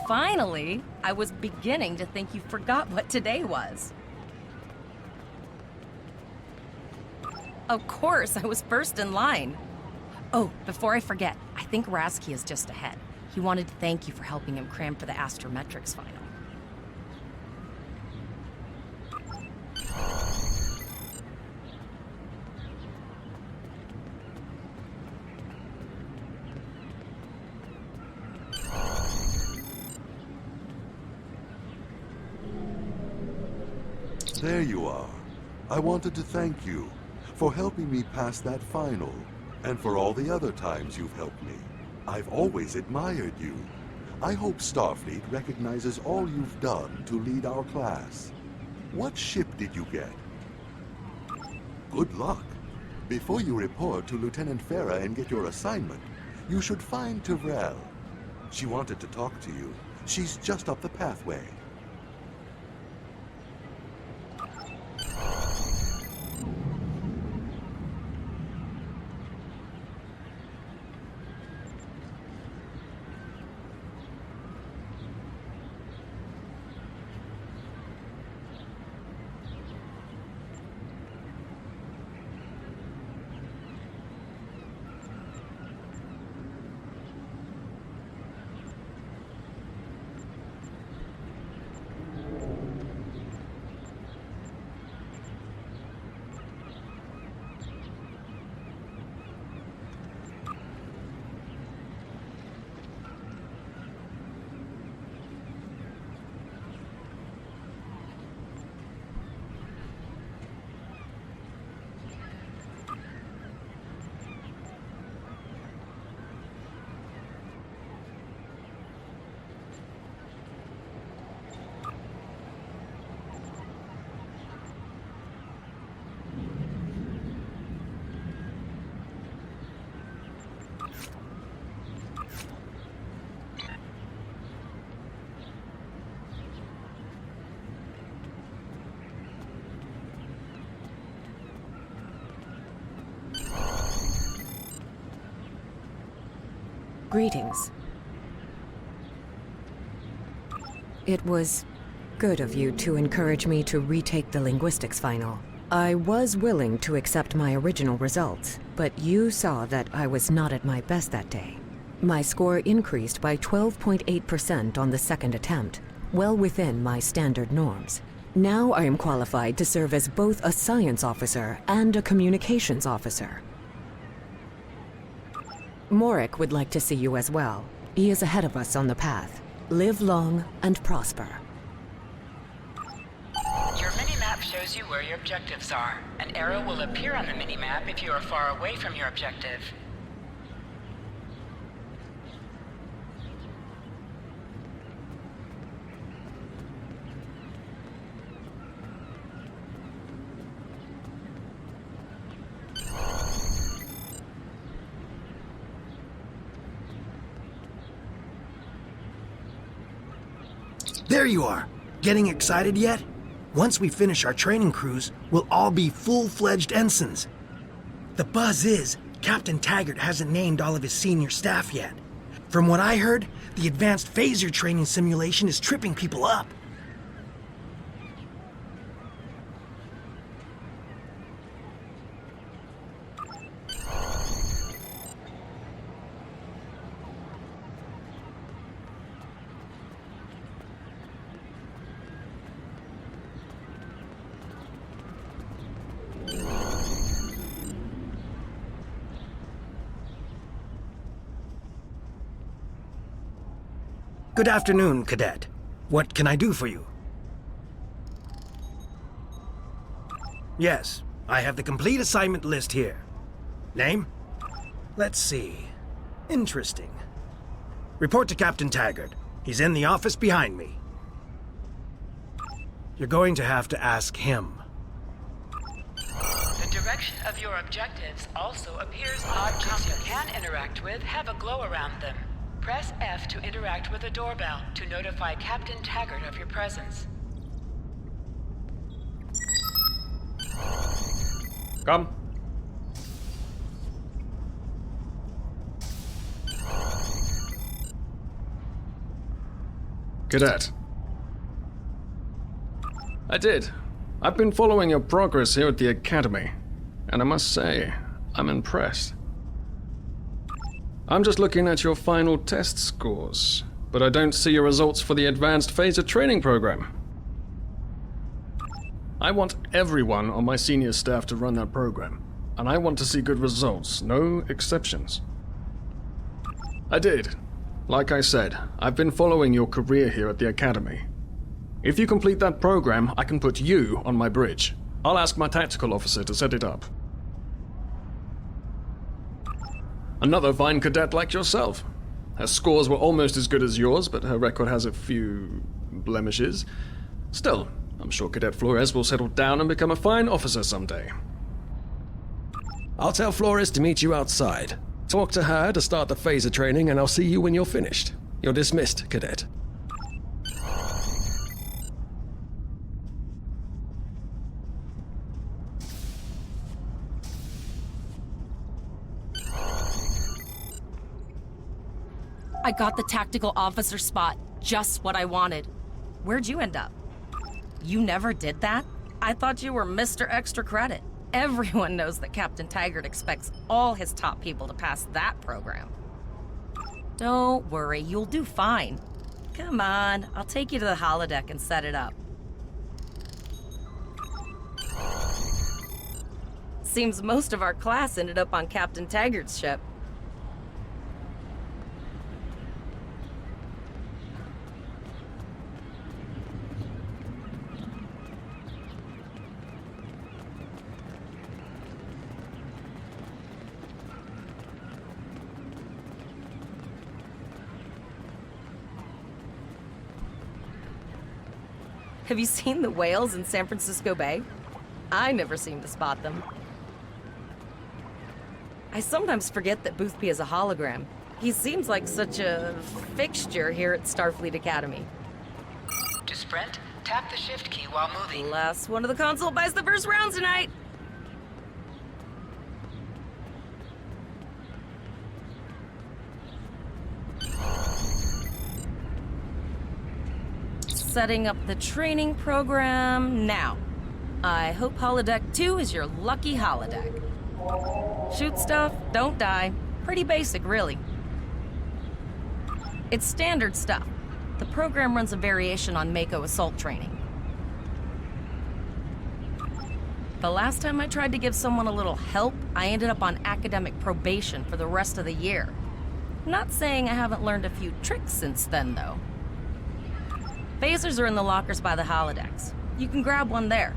Finally! I was beginning to think you forgot what today was. Of course, I was first in line. Oh, before I forget, I think Rasky is just ahead. He wanted to thank you for helping him cram for the astrometrics final. There you are. I wanted to thank you for helping me pass that final, and for all the other times you've helped me. I've always admired you. I hope Starfleet recognizes all you've done to lead our class. What ship did you get? Good luck. Before you report to Lieutenant Farah and get your assignment, you should find Tyrell. She wanted to talk to you. She's just up the pathway. Greetings. It was good of you to encourage me to retake the linguistics final. I was willing to accept my original results, but you saw that I was not at my best that day. My score increased by 12.8% on the second attempt, well within my standard norms. Now I am qualified to serve as both a science officer and a communications officer. Morik would like to see you as well. He is ahead of us on the path. Live long and prosper. Your mini-map shows you where your objectives are. An arrow will appear on the mini-map if you are far away from your objective. There you are! Getting excited yet? Once we finish our training cruise, we'll all be full-fledged ensigns. The buzz is, Captain Taggart hasn't named all of his senior staff yet. From what I heard, the advanced phaser training simulation is tripping people up. Good afternoon, Cadet. What can I do for you? Yes, I have the complete assignment list here. Name? Let's see. Interesting. Report to Captain Taggart. He's in the office behind me. You're going to have to ask him. The direction of your objectives also appears on objects you can interact with have a glow around them. Press F to interact with a doorbell to notify Captain Taggart of your presence. Come. Cadet. I did. I've been following your progress here at the Academy, and I must say, I'm impressed. I'm just looking at your final test scores, but I don't see your results for the Advanced Phaser Training Program. I want everyone on my senior staff to run that program, and I want to see good results, no exceptions. I did. Like I said, I've been following your career here at the Academy. If you complete that program, I can put you on my bridge. I'll ask my tactical officer to set it up. Another fine cadet like yourself. Her scores were almost as good as yours, but her record has a few blemishes. Still, I'm sure Cadet Flores will settle down and become a fine officer someday. I'll tell Flores to meet you outside. Talk to her to start the phaser training, and I'll see you when you're finished. You're dismissed, Cadet. I got the tactical officer spot. Just what I wanted. Where'd you end up? You never did that? I thought you were Mr. Extra Credit. Everyone knows that Captain Taggart expects all his top people to pass that program. Don't worry, you'll do fine. Come on, I'll take you to the holodeck and set it up. Seems most of our class ended up on Captain Taggart's ship. Have you seen the whales in San Francisco Bay? I never seem to spot them. I sometimes forget that Boothby is a hologram. He seems like such a fixture here at Starfleet Academy. To sprint, tap the shift key while moving. Last one of the console buys the first round tonight. Setting up the training program now. I hope Holodeck 2 is your lucky holodeck. Shoot stuff, don't die. Pretty basic, really. It's standard stuff. The program runs a variation on Mako assault training. The last time I tried to give someone a little help, I ended up on academic probation for the rest of the year. Not saying I haven't learned a few tricks since then, though. Phasers are in the lockers by the holodecks. You can grab one there.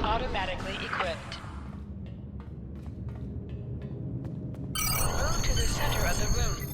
Automatically equipped. Move to the center of the room.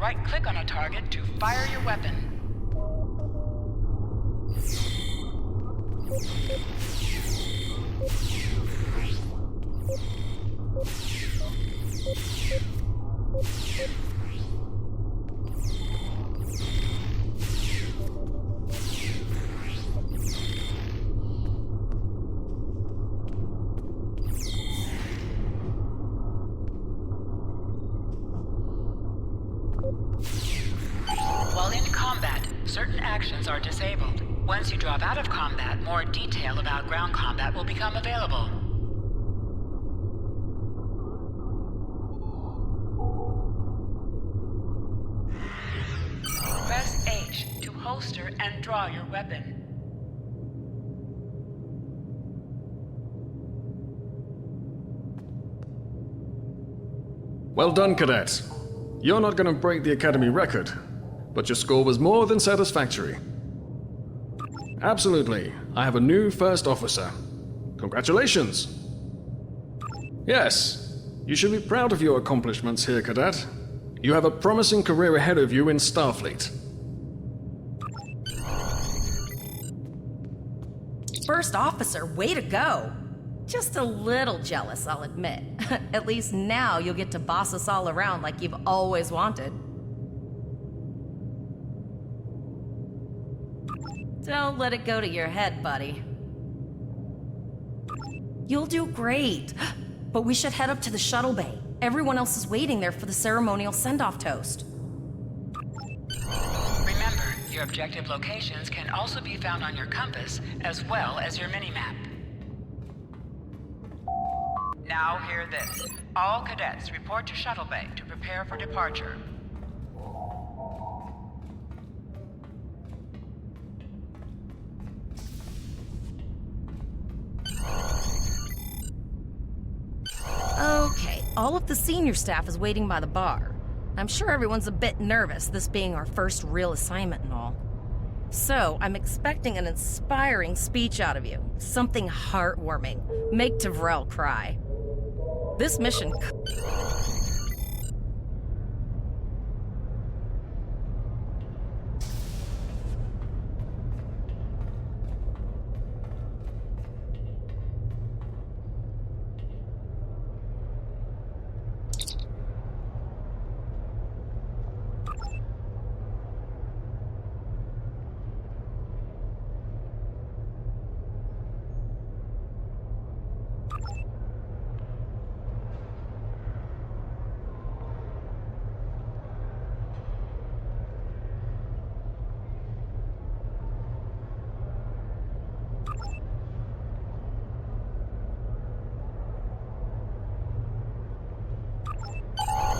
Right-click on a target to fire your weapon. While in combat, certain actions are disabled. Once you drop out of combat, more detail about ground combat will become available. withdraw your weapon. Well done, Cadet. You're not going to break the Academy record, but your score was more than satisfactory. Absolutely. I have a new first officer. Congratulations. Yes, you should be proud of your accomplishments here, Cadet. You have a promising career ahead of you in Starfleet. First officer, way to go! Just a little jealous, I'll admit. At least now you'll get to boss us all around like you've always wanted. Don't let it go to your head, buddy. You'll do great. But we should head up to the shuttle bay. Everyone else is waiting there for the ceremonial send-off toast. Remember, your objective locations can also be found on your compass, as well as your minimap. Now hear this. All cadets report to shuttle bay to prepare for departure. Okay, all of the senior staff is waiting by the bar. I'm sure everyone's a bit nervous, this being our first real assignment and all. So, I'm expecting an inspiring speech out of you. Something heartwarming. Make Tavrel cry. This mission...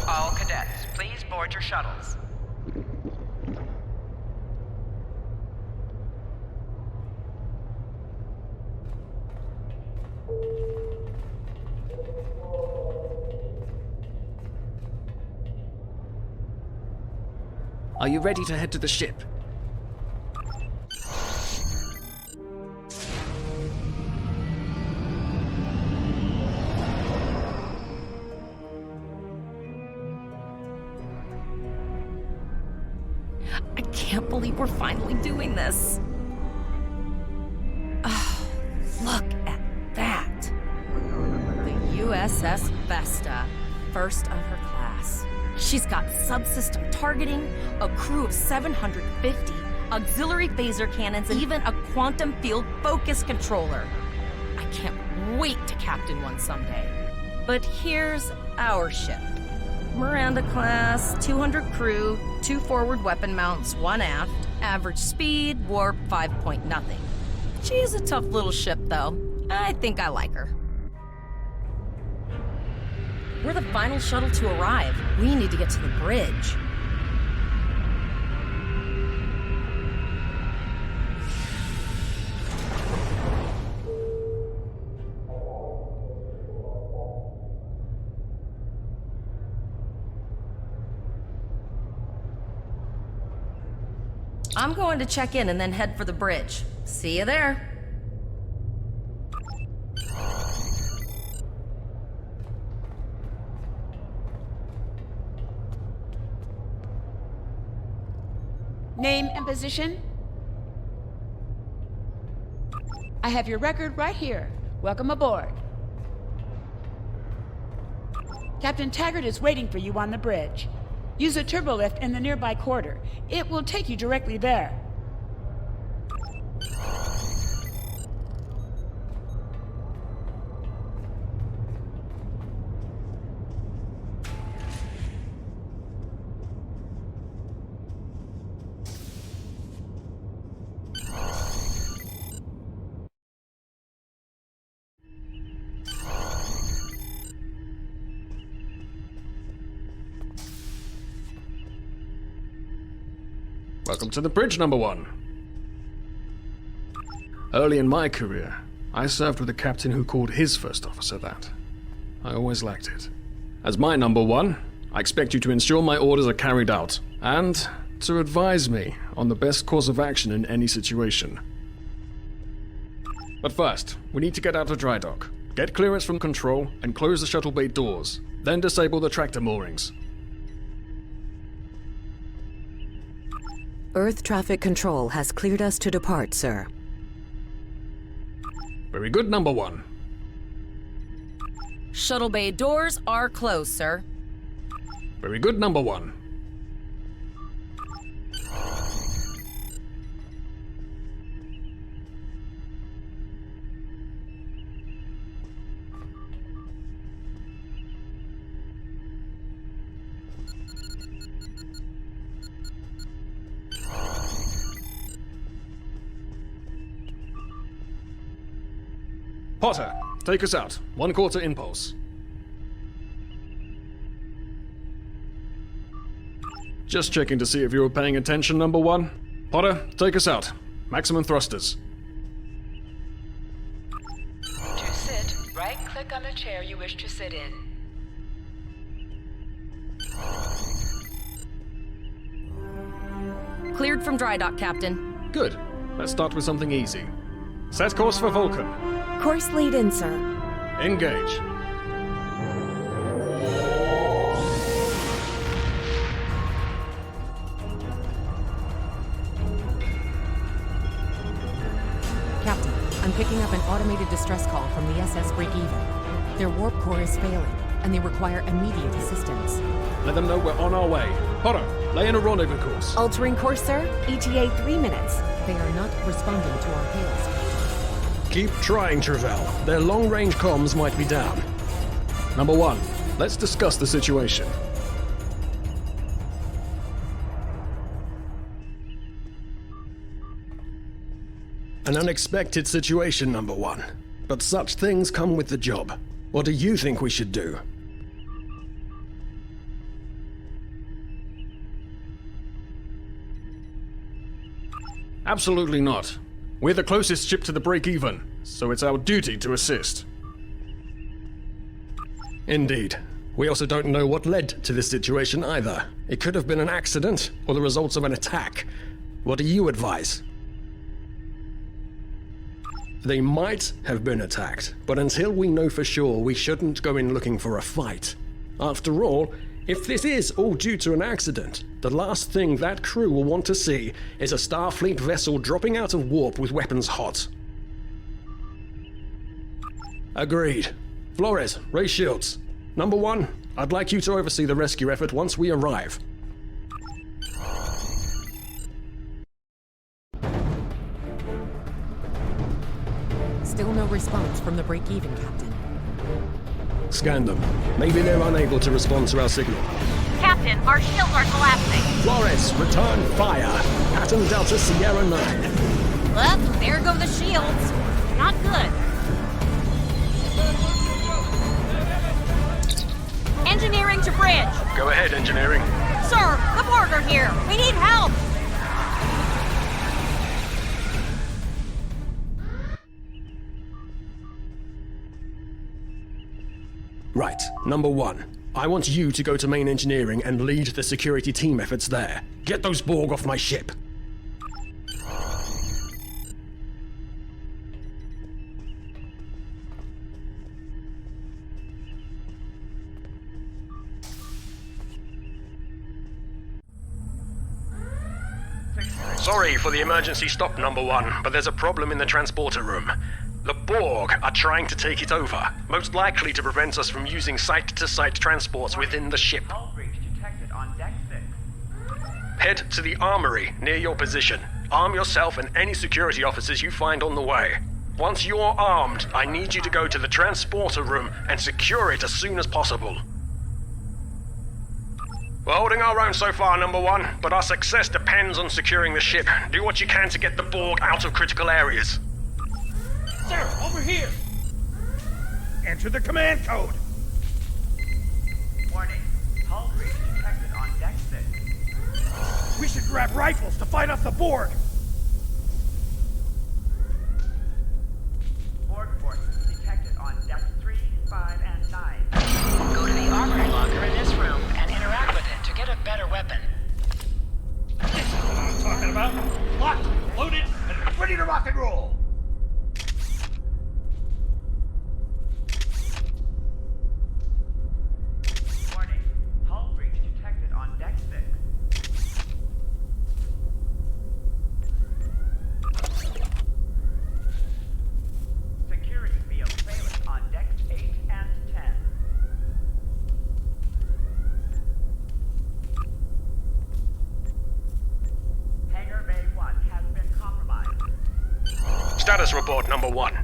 All cadets, please board your shuttles. Are you ready to head to the ship? I can't believe we're finally doing this. Oh, look at that. The USS Vesta, first of her class. She's got subsystem targeting, a crew of 750, auxiliary phaser cannons, and even a quantum field focus controller. I can't wait to captain one someday. But here's our ship. Miranda class, 200 crew, 2 forward weapon mounts, 1 aft, average speed, warp 5.0. She's a tough little ship, though. I think I like her. We're the final shuttle to arrive. We need to get to the bridge. I'm going to check in and then head for the bridge. See you there. Name and position? I have your record right here. Welcome aboard. Captain Taggart is waiting for you on the bridge. Use a turbolift in the nearby corridor. It will take you directly there. Welcome to the bridge, number 1. Early in my career, I served with a captain who called his first officer that. I always liked it. As my number one, I expect you to ensure my orders are carried out, and to advise me on the best course of action in any situation. But first, we need to get out of dry dock, get clearance from control, and close the shuttle bay doors, then disable the tractor moorings. Earth traffic control has cleared us to depart, sir. Very good, number one. Shuttle bay doors are closed, sir. Very good, number one. Potter, take us out. 1/4 impulse. Just checking to see if you were paying attention, number one. Potter, take us out. Maximum thrusters. To sit, right-click on the chair you wish to sit in. Cleared from dry dock, Captain. Good. Let's start with something easy. Set course for Vulcan. Course lead in, sir. Engage. Captain, I'm picking up an automated distress call from the SS Break-Even. Their warp core is failing, and they require immediate assistance. Let them know we're on our way. Potter, lay in a rendezvous course. Altering course, sir. ETA 3 minutes. They are not responding to our hails. Keep trying, Travell. Their long-range comms might be down. Number one, let's discuss the situation. An unexpected situation, number one. But such things come with the job. What do you think we should do? Absolutely not. We're the closest ship to the break-even, so it's our duty to assist. Indeed. We also don't know what led to this situation either. It could have been an accident, or the results of an attack. What do you advise? They might have been attacked, but until we know for sure, we shouldn't go in looking for a fight. After all, if this is all due to an accident, the last thing that crew will want to see is a Starfleet vessel dropping out of warp with weapons hot. Agreed. Flores, raise shields. Number one, I'd like you to oversee the rescue effort once we arrive. Still no response from the Break-Even, Captain. Scan them. Maybe they're unable to respond to our signal. Captain, our shields are collapsing. Flores, return fire. Pattern Delta Sierra 9. Well, there go the shields. Not good. Engineering to bridge. Go ahead, engineering. Sir, the Borg are here. We need help. Right, number one. I want you to go to main engineering and lead the security team efforts there. Get those Borg off my ship. Sorry for the emergency stop, number one, but there's a problem in the transporter room. The Borg are trying to take it over, most likely to prevent us from using site-to-site transports within the ship. Head to the armory near your position. Arm yourself and any security officers you find on the way. Once you're armed, I need you to go to the transporter room and secure it as soon as possible. We're holding our own so far, number one, but our success depends on securing the ship. Do what you can to get the Borg out of critical areas. Sir, over here! Enter the command code! Warning. Hull breach detected on deck 6. We should grab rifles to fight off the Borg! Lock and roll. Warning. Hull breach detected on deck 6. Security field failing on decks 8 and 10. Hangar Bay 1 has been compromised. Status report number 1.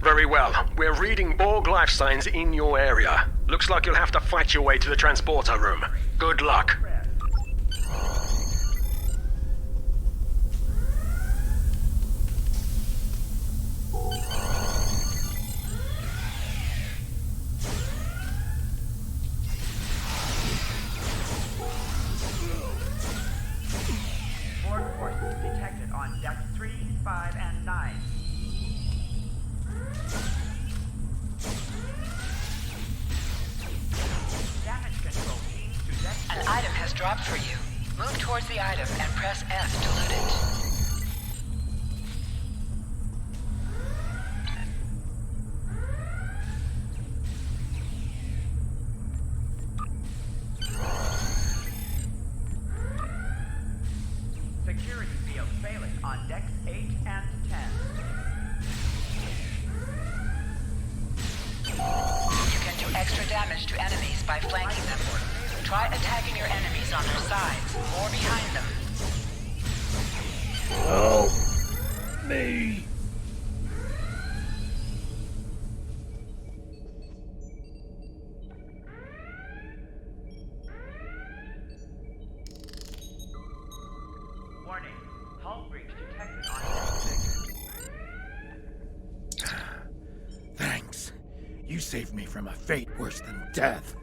Very well. We're reading Borg life signs in your area. Looks like you'll have to fight your way to the transporter room. Good luck. Borg forces detected on decks 3, 5, and 9. Damage control teams to deck 4. An item has dropped for you. Move towards the item and press F to loot it. Security field failing on decks 8 and 10. You can do extra damage to enemies by flanking them. Try attacking your enemies on their sides or behind them. Me. Warning. Hull breach detected on deck 6. Thanks. You saved me from a fate worse than death.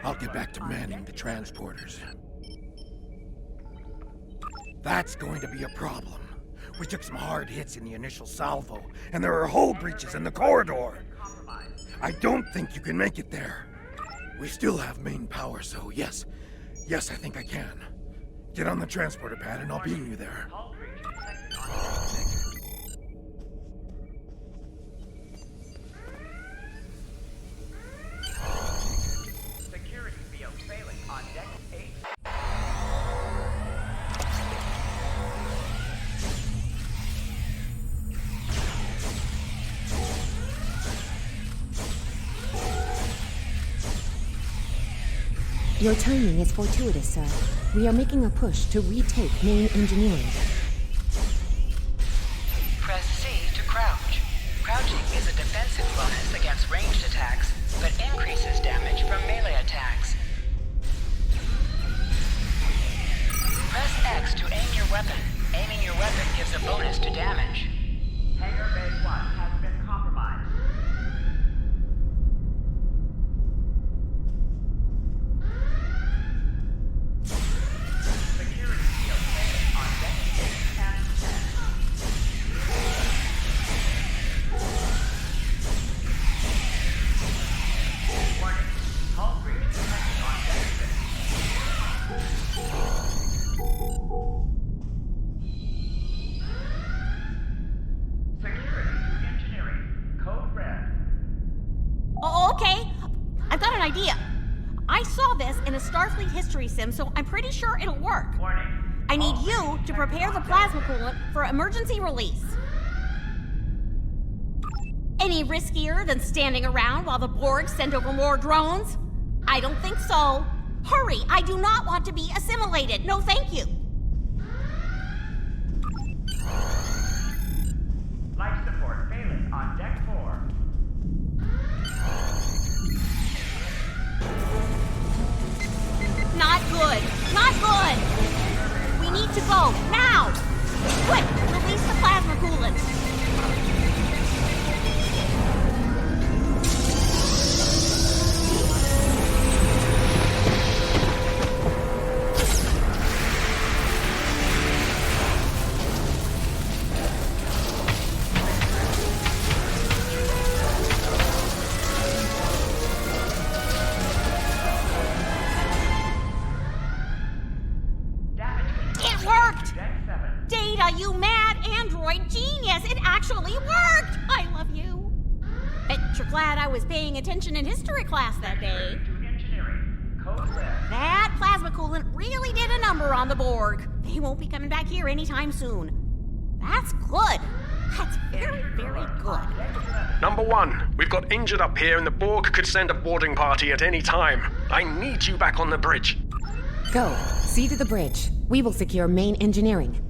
I'll get back to manning the transporters. That's going to be a problem. We took some hard hits in the initial salvo, and there are hull breaches in the corridor. I don't think you can make it there. We still have main power, so yes, I think I can. Get on the transporter pad and I'll beam you there. Hull breach detected on deck 6. Security field failing on deck 8. Your timing is fortuitous, sir. We are making a push to retake main engineering. Press C to crouch. Crouching is a defensive bonus against ranged attacks, but increases damage from melee attacks. Press X to aim your weapon. Aiming your weapon gives a bonus to damage. Hangar Bay 1 has been compromised. Security field failing on deck 8 and 10. Warning. Hull breach detected on deck 6. Security to engineering. Code red. Oh, okay. I've got an idea. I saw this in a Starfleet history sim, so I'm pretty sure it'll work. Warning. I need you to prepare the plasma coolant for emergency release. Any riskier than standing around while the Borg send over more drones? I don't think so. Hurry, I do not want to be assimilated. No, thank you. Life support failing on deck 4. Not good. Not good. We need to go now. Quick, release the plasma coolant. actually worked! I love you. Bet you're glad I was paying attention in history class that day. To engineering. Code red. That plasma coolant really did a number on the Borg. They won't be coming back here anytime soon. That's good. That's very, very good. Number 1, we've got injured up here and the Borg could send a boarding party at any time. I need you back on the bridge. Go. See to the bridge. We will secure main engineering.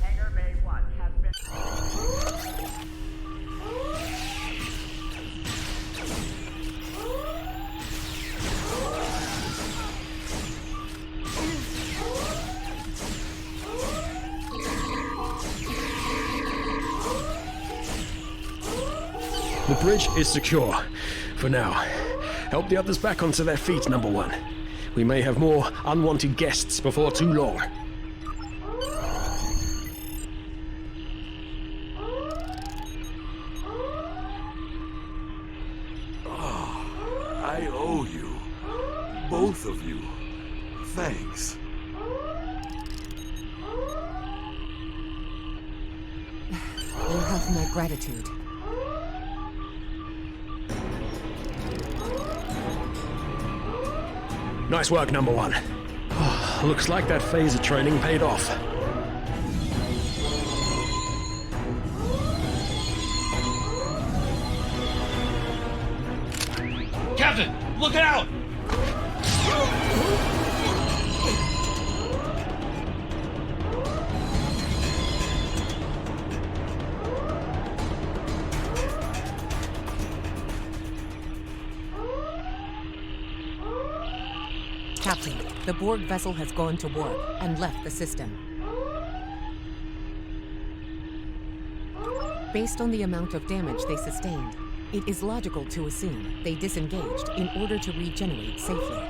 Hangar Bay 1 has been... The bridge is secure. For now. Help the others back onto their feet, Number 1. We may have more unwanted guests before too long. I owe you. Both of you. Thanks. You have my gratitude. Nice work, Number 1. Looks like that phaser training paid off. Captain, look out! Captain, the Borg vessel has gone to warp and left the system. Based on the amount of damage they sustained, it is logical to assume they disengaged in order to regenerate safely.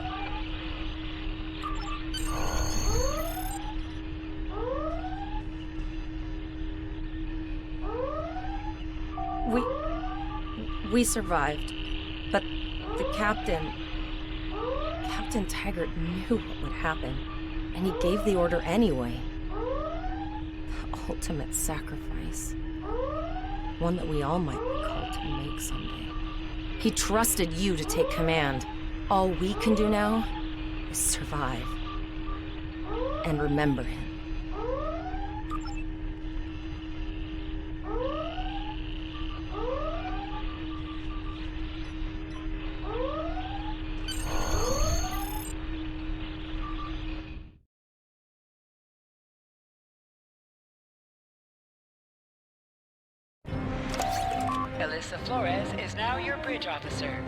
We survived, but the Captain Taggart knew what would happen, and he gave the order anyway. The ultimate sacrifice. One that we all might be called to make someday. He trusted you to take command. All we can do now is survive. And remember him. Alyssa Flores is now your bridge officer.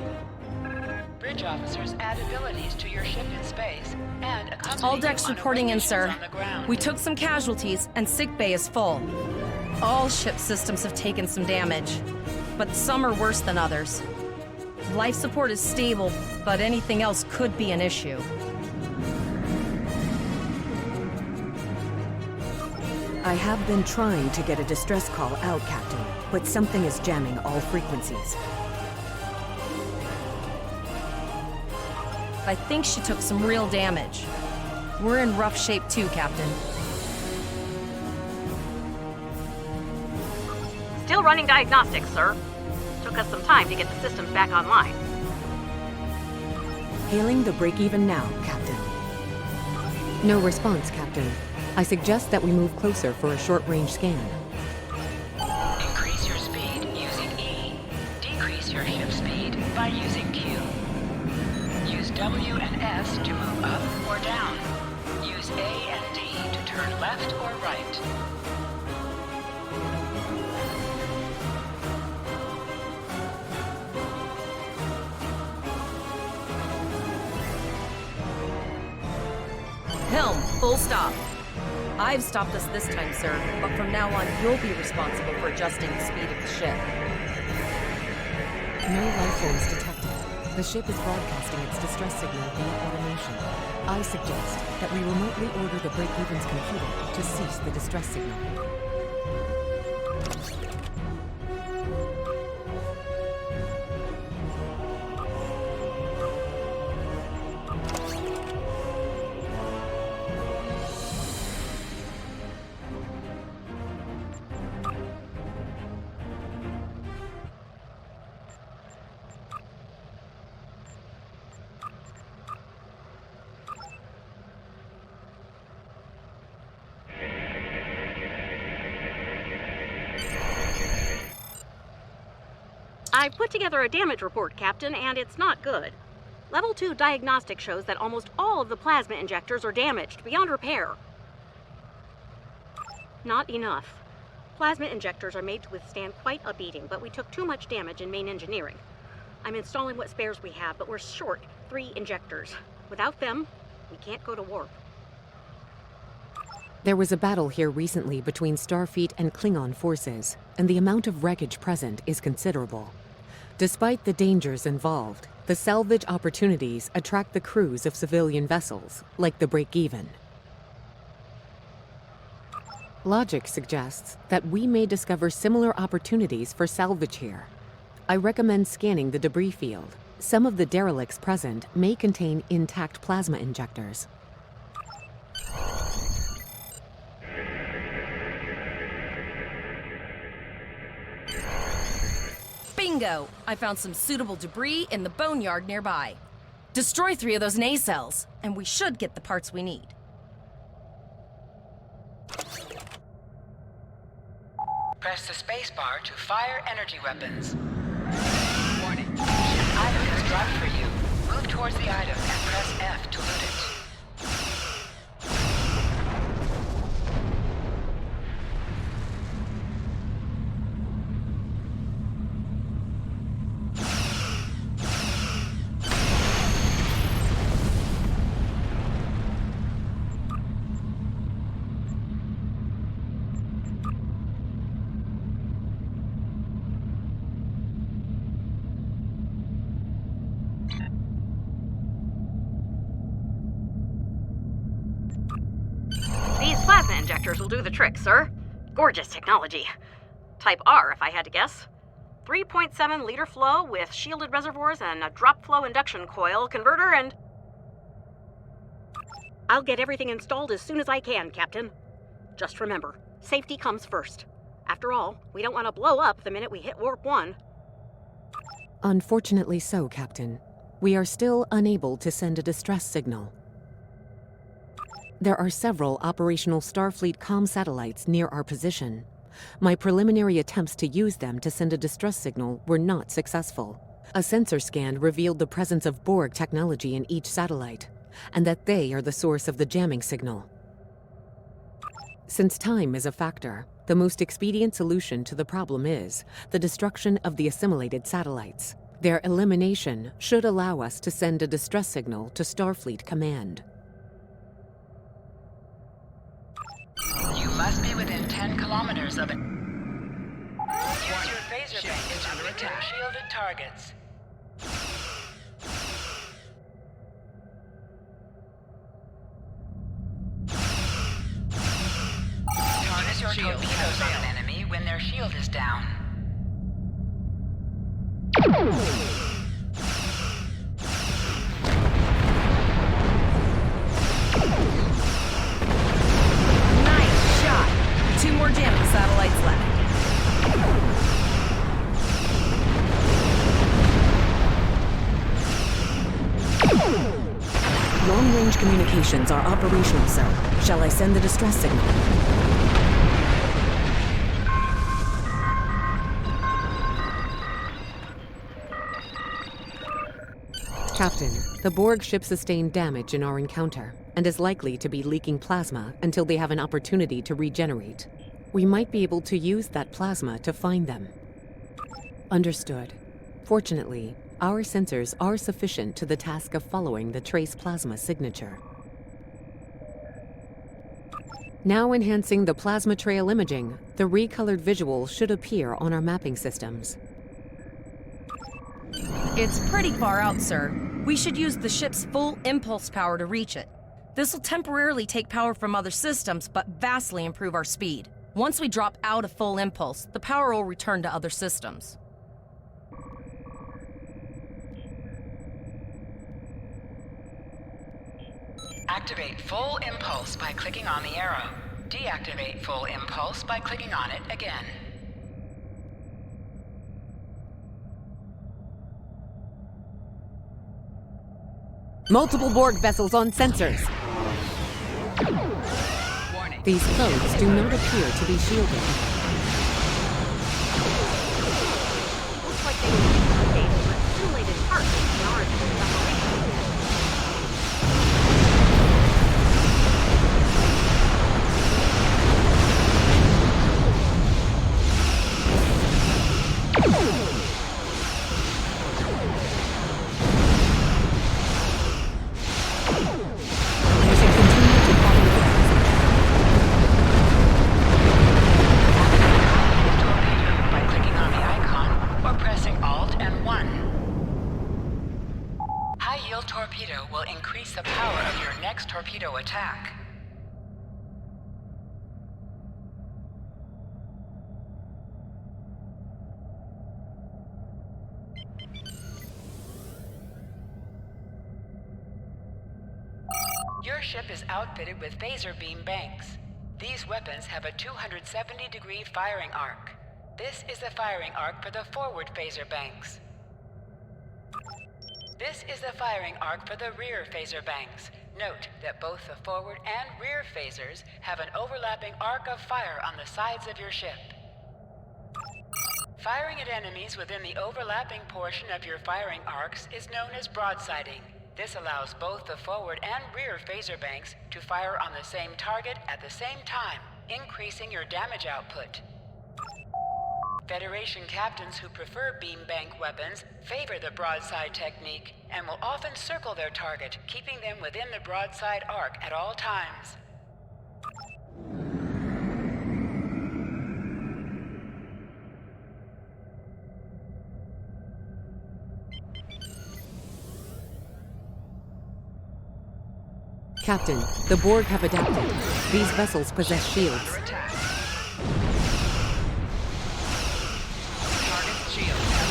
Bridge officers add abilities to your ship in space and accompany All you decks on reporting in, missions sir. on the ground. We took some casualties, and sickbay is full. All ship systems have taken some damage, but some are worse than others. Life support is stable, but anything else could be an issue. I have been trying to get a distress call out, Captain, but something is jamming all frequencies. I think she took some real damage. We're in rough shape too, Captain. Still running diagnostics, sir. Took us some time to get the systems back online. Hailing the break-even now, Captain. No response, Captain. I suggest that we move closer for a short-range scan. Increase your speed using E. Decrease your ship speed by using Q. Use W and S to move up or down. Use A and D to turn left or right. Helm, full stop. I've stopped us this time, sir, but from now on, you'll be responsible for adjusting the speed of the ship. No life forms detected. The ship is broadcasting its distress signal via automation. I suggest that we remotely order the break-even's computer to cease the distress signal. I've put together a damage report, Captain, and it's not good. Level 2 diagnostic shows that almost all of the plasma injectors are damaged beyond repair. Not enough. Plasma injectors are made to withstand quite a beating, but we took too much damage in main engineering. I'm installing what spares we have, but we're short 3 injectors. Without them, we can't go to warp. There was a battle here recently between Starfleet and Klingon forces, and the amount of wreckage present is considerable. Despite the dangers involved, the salvage opportunities attract the crews of civilian vessels, like the Break-Even. Logic suggests that we may discover similar opportunities for salvage here. I recommend scanning the debris field. Some of the derelicts present may contain intact plasma injectors. Bingo! I found some suitable debris in the boneyard nearby. Destroy 3 of those nacelles, and we should get the parts we need. Press the spacebar to fire energy weapons. Warning. An item has dropped for you. Move towards the item and press F to loot it. Plasma injectors will do the trick, sir. Gorgeous technology. Type R, if I had to guess. 3.7 liter flow with shielded reservoirs and a drop flow induction coil converter and... I'll get everything installed as soon as I can, Captain. Just remember, safety comes first. After all, we don't want to blow up the minute we hit Warp 1. Unfortunately so, Captain. We are still unable to send a distress signal. There are several operational Starfleet comm satellites near our position. My preliminary attempts to use them to send a distress signal were not successful. A sensor scan revealed the presence of Borg technology in each satellite, and that they are the source of the jamming signal. Since time is a factor, the most expedient solution to the problem is the destruction of the assimilated satellites. Their elimination should allow us to send a distress signal to Starfleet Command. You must be within 10 kilometers of it. Use your phaser bank to under attack shielded targets. Harness your torpedoes on an enemy when their shield is down. Nice shot. 2 more jamming satellites left. Long-range communications are operational, sir. Shall I send the distress signal? Captain, the Borg ship sustained damage in our encounter and is likely to be leaking plasma until they have an opportunity to regenerate. We might be able to use that plasma to find them. Understood. Fortunately, our sensors are sufficient to the task of following the trace plasma signature. Now enhancing the plasma trail imaging, the recolored visual should appear on our mapping systems. It's pretty far out, sir. We should use the ship's full impulse power to reach it. This will temporarily take power from other systems, but vastly improve our speed. Once we drop out of full impulse, the power will return to other systems. Activate full impulse by clicking on the arrow. Deactivate full impulse by clicking on it again. Multiple Borg vessels on sensors. Warning. These codes do not appear to be shielded. Looks like they increase the power of your next torpedo attack. Your ship is outfitted with phaser beam banks. These weapons have a 270-degree firing arc. This is the firing arc for the forward phaser banks. This is the firing arc for the rear phaser banks. Note that both the forward and rear phasers have an overlapping arc of fire on the sides of your ship. Firing at enemies within the overlapping portion of your firing arcs is known as broadsiding. This allows both the forward and rear phaser banks to fire on the same target at the same time, increasing your damage output. Federation captains who prefer beam bank weapons favor the broadside technique and will often circle their target, keeping them within the broadside arc at all times. Captain, the Borg have adapted. These vessels possess shields. Under attack. Target's shield has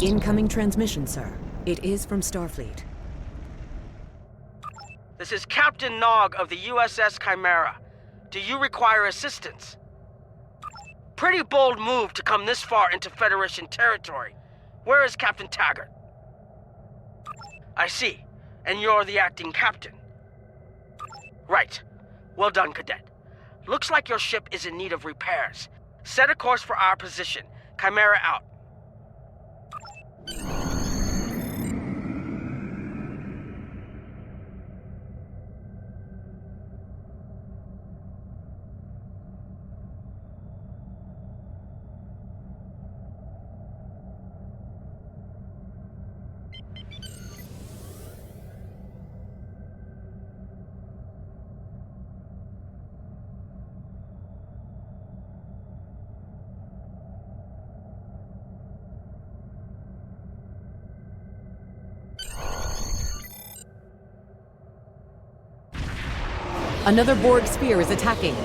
Incoming transmission, sir. It is from Starfleet. This is Captain Nog of the USS Chimera. Do you require assistance? Pretty bold move to come this far into Federation territory. Where is Captain Taggart? I see. And you're the acting captain. Right. Well done, Cadet. Looks like your ship is in need of repairs. Set a course for our position. Chimera out. Another Borg sphere is attacking.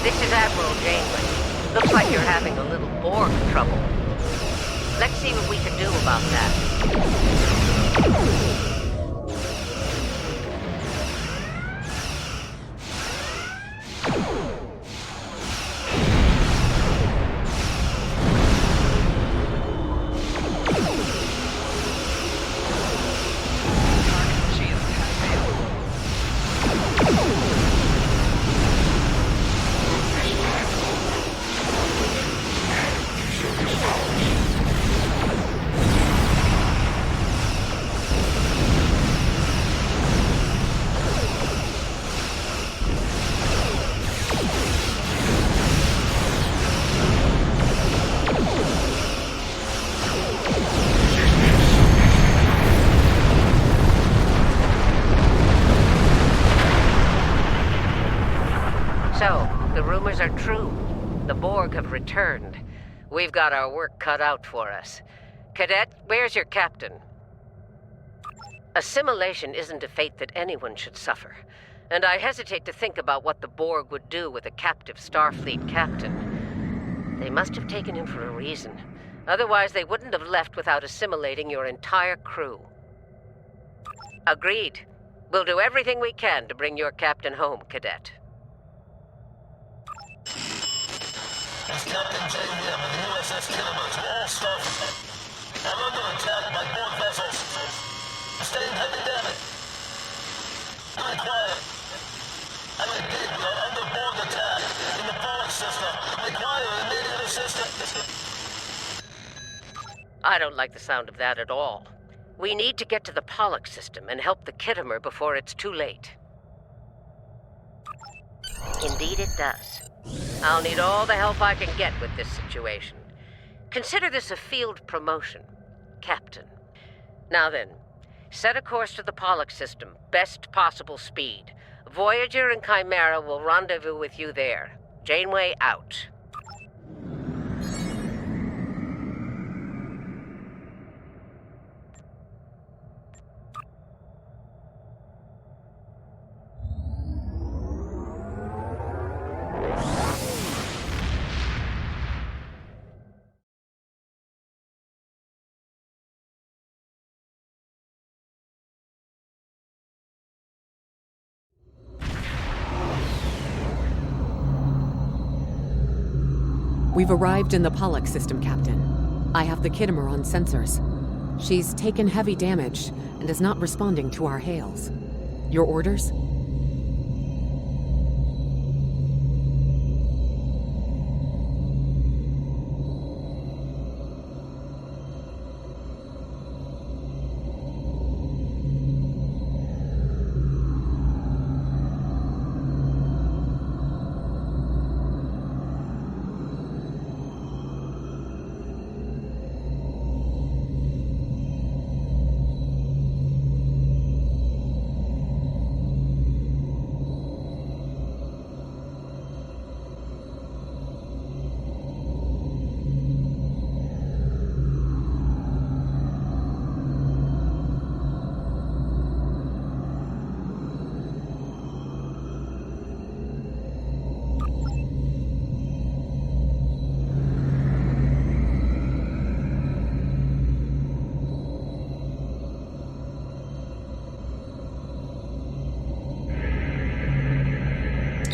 This is Admiral Janeway. Looks like you're having a little Borg trouble. Let's see what we can do about that. The rumors are true. The Borg have returned. We've got our work cut out for us. Cadet, where's your captain? Assimilation isn't a fate that anyone should suffer, and I hesitate to think about what the Borg would do with a captive Starfleet captain. They must have taken him for a reason. Otherwise, they wouldn't have left without assimilating your entire crew. Agreed. We'll do everything we can to bring your captain home, Cadet. It's Captain Janeway of the USS Kittimer to all Starfleet. I'm under attack by Borg vessels. Sustained heavy damage. Very quiet. I repeat, we are under Borg attack in the Pollock system. Require immediate assistance. I don't like the sound of that at all. We need to get to the Pollock system and help the Kittimer before it's too late. Indeed it does. I'll need all the help I can get with this situation. Consider this a field promotion, Captain. Now then, set a course to the Pollock system, best possible speed. Voyager and Chimera will rendezvous with you there. Janeway out. We've arrived in the Pollock system, Captain. I have the Kittimer on sensors. She's taken heavy damage and is not responding to our hails. Your orders?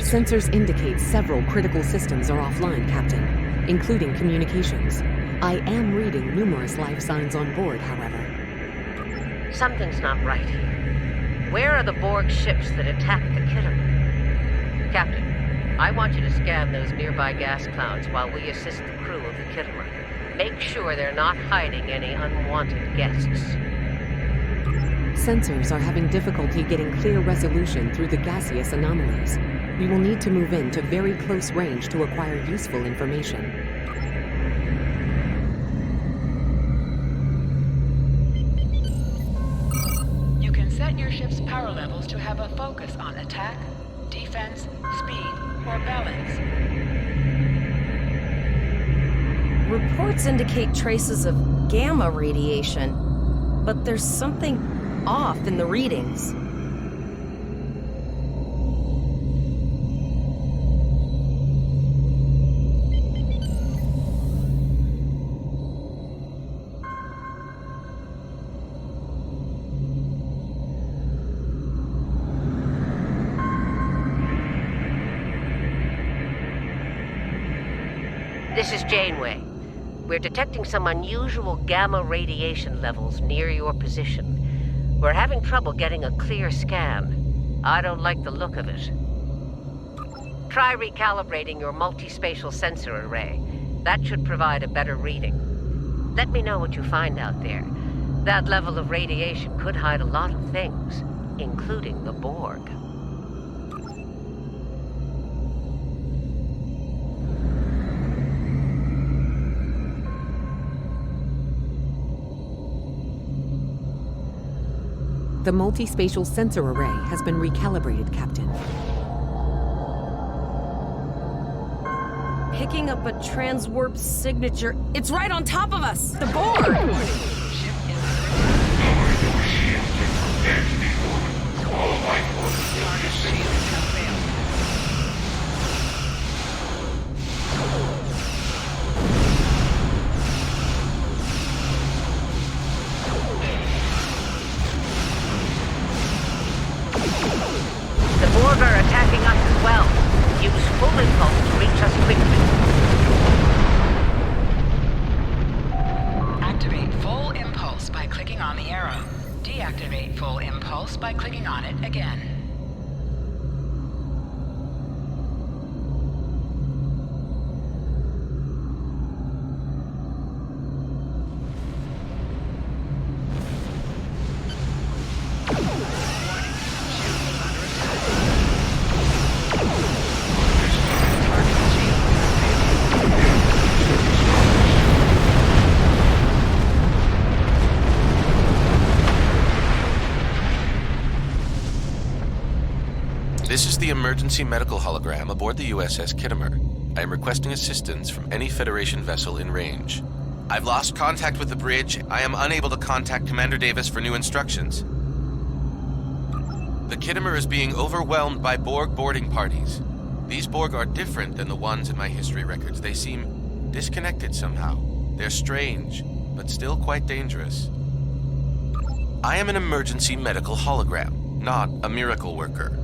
Sensors indicate several critical systems are offline, Captain, including communications. I am reading numerous life signs on board, however. Something's not right here. Where are the Borg ships that attacked the Kittimer? Captain, I want you to scan those nearby gas clouds while we assist the crew of the Kittimer. Make sure they're not hiding any unwanted guests. Sensors are having difficulty getting clear resolution through the gaseous anomalies. We will need to move in to very close range to acquire useful information. You can set your ship's power levels to have a focus on attack, defense, speed, or balance. Reports indicate traces of gamma radiation, but there's something off in the readings. This is Janeway. We're detecting some unusual gamma radiation levels near your position. We're having trouble getting a clear scan. I don't like the look of it. Try recalibrating your multispatial sensor array. That should provide a better reading. Let me know what you find out there. That level of radiation could hide a lot of things, including the Borg. The multispatial sensor array has been recalibrated, Captain. picking up a transwarp signature. It's right on top of us! The Borg! The Borg are attacking us as well. Use full impulse to reach us quickly. Activate full impulse by clicking on the arrow. Deactivate full impulse by clicking on it again. This is the emergency medical hologram aboard the USS Kittimer. I am requesting assistance from any Federation vessel in range. I've lost contact with the bridge. I am unable to contact Commander Davis for new instructions. The Kittimer is being overwhelmed by Borg boarding parties. These Borg are different than the ones in my history records. They seem disconnected somehow. They're strange, but still quite dangerous. I am an emergency medical hologram, not a miracle worker.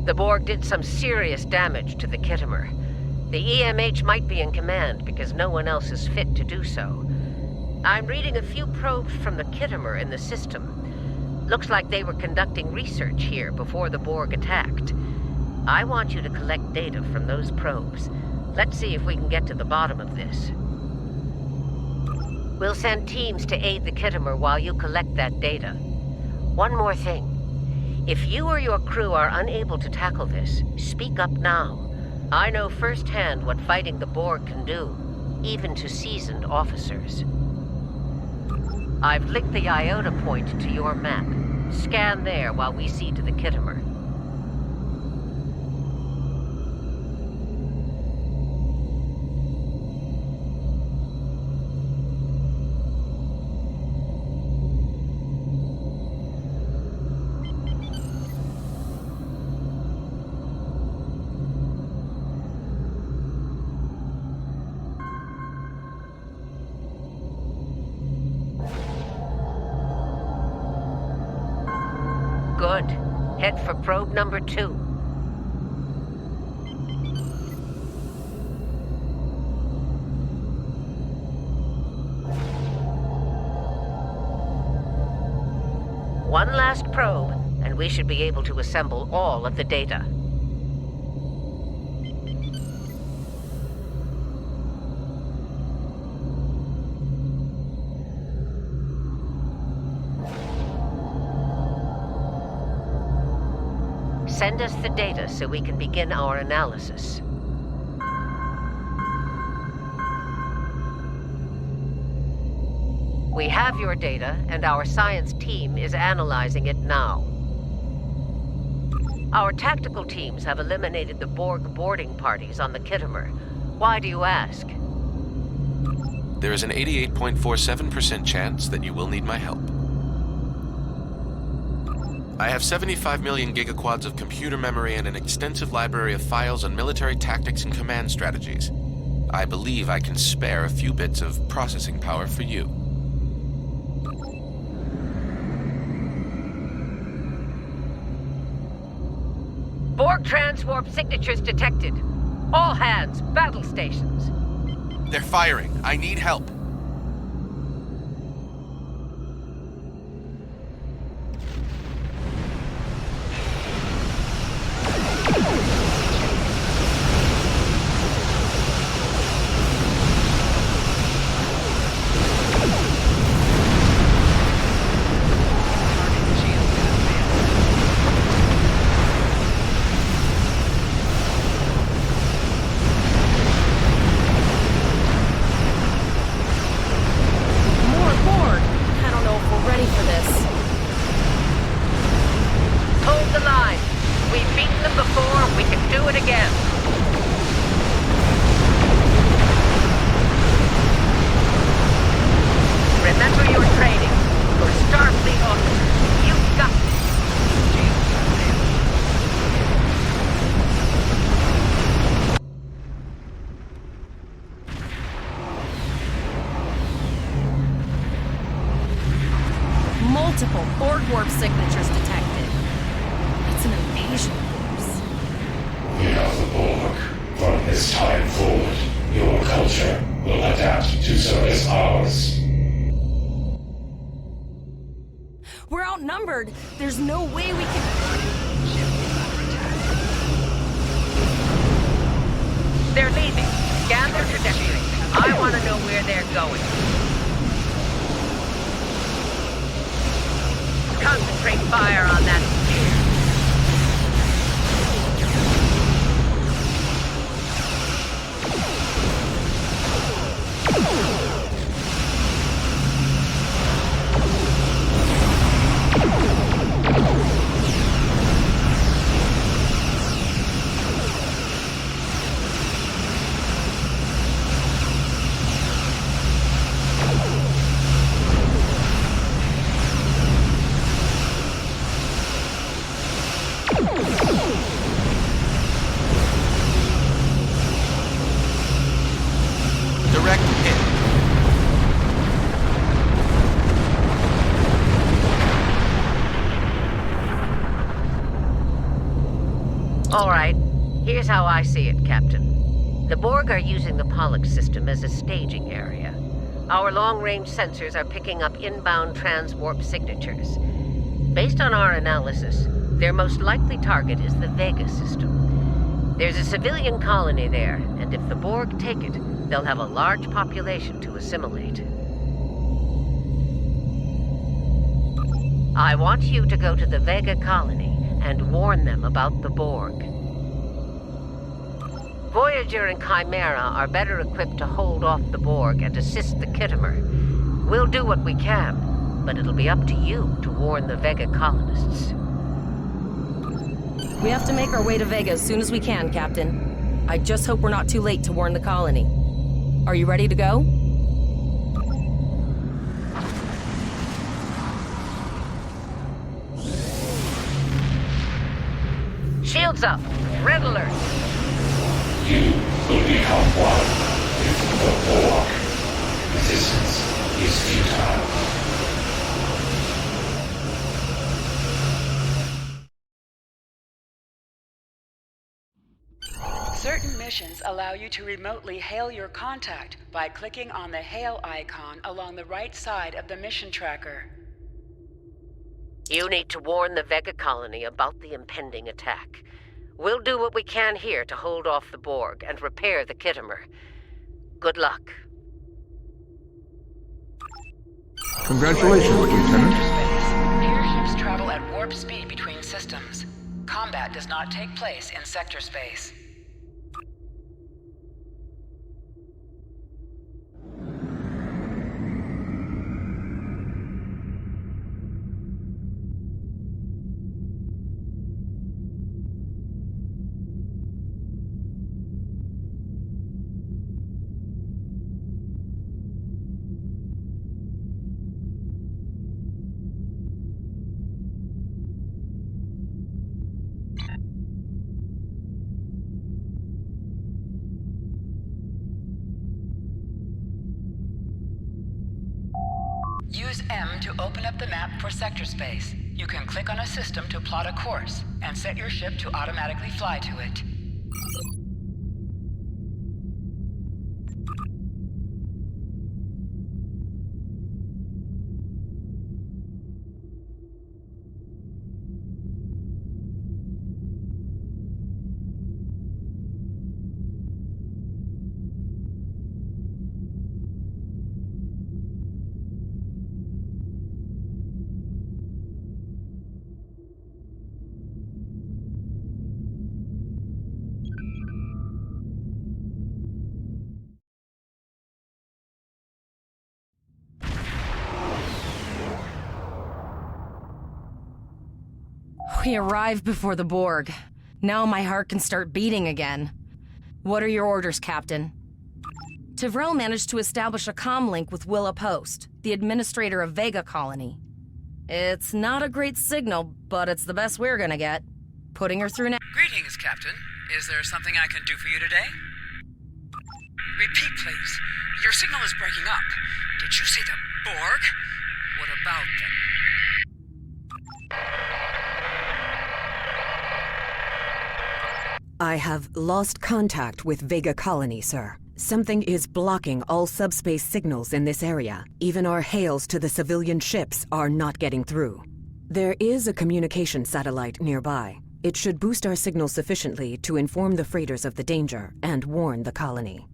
The Borg did some serious damage to the Kittimer. The EMH might be in command because no one else is fit to do so. I'm reading a few probes from the Kittimer in the system. Looks like they were conducting research here before the Borg attacked. I want you to collect data from those probes. Let's see if we can get to the bottom of this. We'll send teams to aid the Kittimer while you collect that data. One more thing. If you or your crew are unable to tackle this, speak up now. I know firsthand what fighting the Borg can do, even to seasoned officers. I've linked the Iota point to your map. Scan there while we see to the Kittimer. Good. Head for probe number 2. One last probe, and we should be able to assemble all of the data. Send us the data so we can begin our analysis. We have your data, and our science team is analyzing it now. Our tactical teams have eliminated the Borg boarding parties on the Kittimer. Why do you ask? There is an 88.47% chance that you will need my help. I have 75 million gigaquads of computer memory and an extensive library of files on military tactics and command strategies. I believe I can spare a few bits of processing power for you. Borg transwarp signatures detected. All hands, battle stations. They're firing. I need help. beaten them before, we can do it again. Remember your training. You're a Starfleet officer. You've got this. Multiple Borg warp signatures detected. It's an invasion force. We are the Borg. From this time forward, your culture will adapt to service ours. We're outnumbered. There's no way we can... They're leaving. Scan their trajectory. I want to know where they're going. Concentrate fire on that sphere. Direct hit. All right. Here's how I see it, Captain. The Borg are using the Pollux system as a staging area. Our long-range sensors are picking up inbound transwarp signatures. Based on our analysis, their most likely target is the Vega system. There's a civilian colony there, and if the Borg take it, they'll have a large population to assimilate. I want you to go to the Vega colony and warn them about the Borg. Voyager and Chimera are better equipped to hold off the Borg and assist the Khitomer. We'll do what we can, but it'll be up to you to warn the Vega colonists. We have to make our way to Vega as soon as we can, Captain. I just hope we're not too late to warn the colony. Are you ready to go? Shields up. Red alert. You will become one with the Borg. Resistance is futile. Certain missions allow you to remotely hail your contact by clicking on the hail icon along the right side of the mission tracker. You need to warn the Vega colony about the impending attack. We'll do what we can here to hold off the Borg and repair the Khitomer. Good luck. Congratulations, Lieutenant. Here ships travel at warp speed between systems. Combat does not take place in sector space. Use M to open up the map for sector space. You can click on a system to plot a course, and set your ship to automatically fly to it. We arrived before the Borg. Now my heart can start beating again. What are your orders, Captain? Tivrell managed to establish a comm link with Willa Post, the administrator of Vega Colony. It's not a great signal, but it's the best we're gonna get. Putting her through now. Greetings, Captain. Is there something I can do for you today? Repeat, please. Your signal is breaking up. Did you say the Borg? What about them? I have lost contact with Vega Colony, sir. Something is blocking all subspace signals in this area. Even our hails to the civilian ships are not getting through. There is a communication satellite nearby. It should boost our signal sufficiently to inform the freighters of the danger and warn the colony.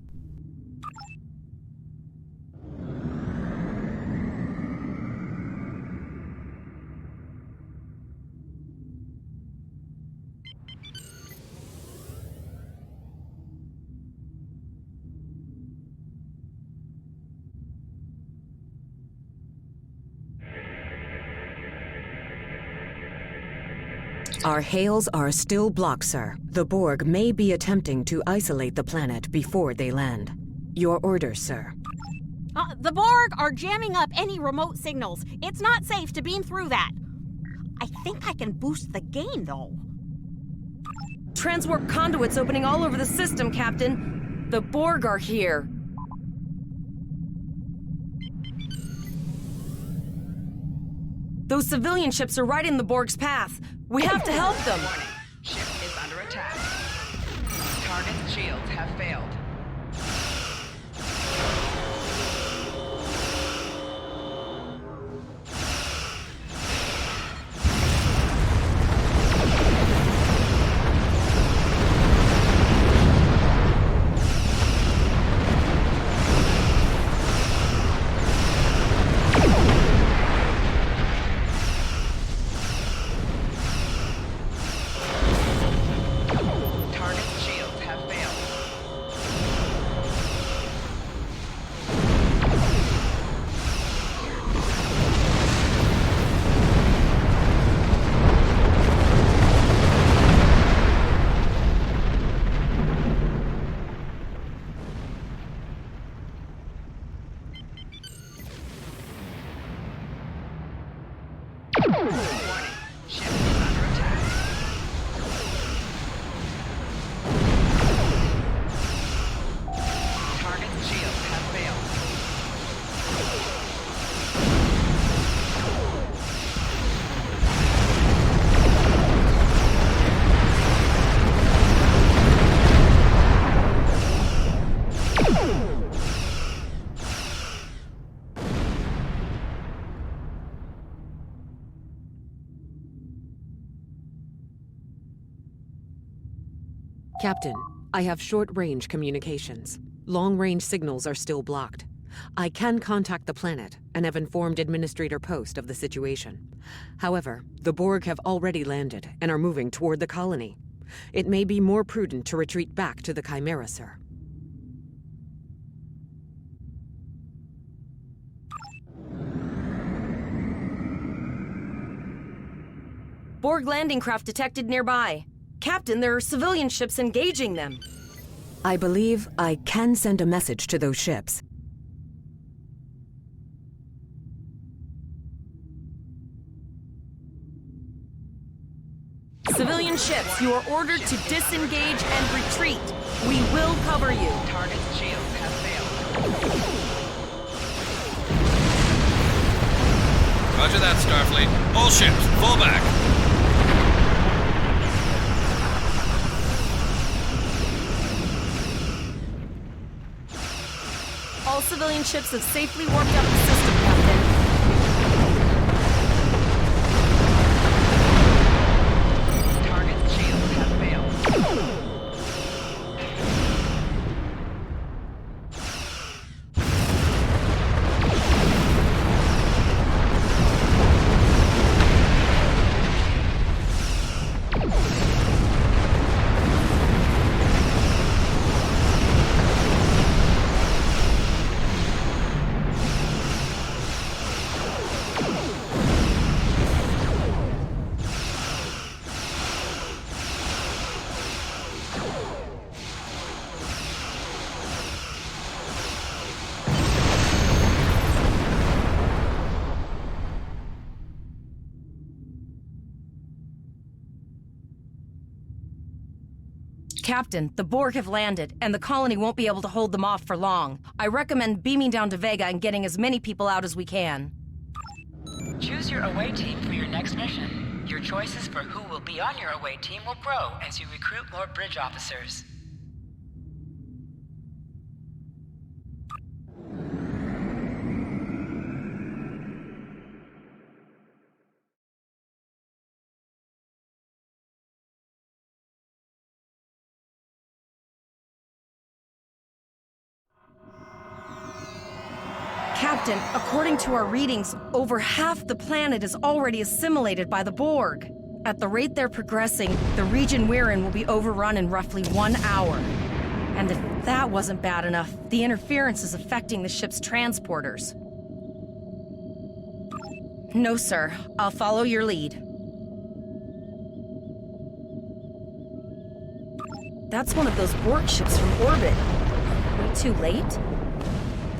Our hails are still blocked, sir. The Borg may be attempting to isolate the planet before they land. Your orders, sir. The Borg are jamming up any remote signals. It's not safe to beam through that. I think I can boost the gain, though. Transwarp conduits opening all over the system, Captain. The Borg are here. Those civilian ships are right in the Borg's path. We have to help them. Warning. Ship is under attack. Target's shields have failed. Captain, I have short-range communications. Long-range signals are still blocked. I can contact the planet and have informed Administrator Post of the situation. However, the Borg have already landed and are moving toward the colony. It may be more prudent to retreat back to the Chimera, sir. Borg landing craft detected nearby. Captain, there are civilian ships engaging them. I believe I can send a message to those ships. Civilian ships, you are ordered to disengage and retreat. We will cover you. Target's shields have failed. Roger that, Starfleet. All ships, fall back. All civilian ships have safely warped out of the system, Captain. Target's shields have failed. Captain, the Borg have landed, and the colony won't be able to hold them off for long. I recommend beaming down to Vega and getting as many people out as we can. Choose your away team for your next mission. Your choices for who will be on your away team will grow as you recruit more bridge officers. Captain, according to our readings, over half the planet is already assimilated by the Borg. At the rate they're progressing, the region we're in will be overrun in roughly 1 hour. And if that wasn't bad enough, the interference is affecting the ship's transporters. No, sir. I'll follow your lead. That's one of those Borg ships from orbit. Are we too late?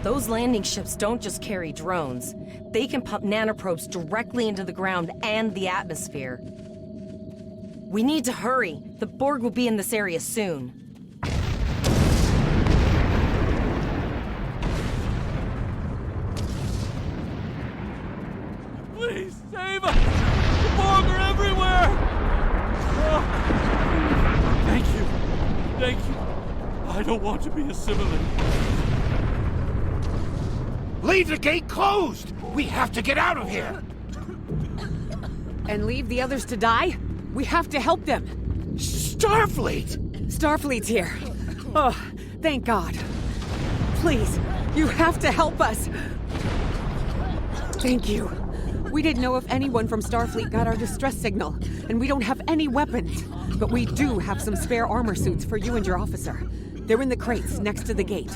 Those landing ships don't just carry drones. They can pump nanoprobes directly into the ground and the atmosphere. We need to hurry. The Borg will be in this area soon. Please, save us! The Borg are everywhere! Oh. Thank you. Thank you. I don't want to be assimilated. Leave the gate closed! We have to get out of here! And leave the others to die? We have to help them. Starfleet! Starfleet's here. Oh, thank God. Please, you have to help us. Thank you. We didn't know if anyone from Starfleet got our distress signal, and we don't have any weapons. But we do have some spare armor suits for you and your officer. They're in the crates next to the gate.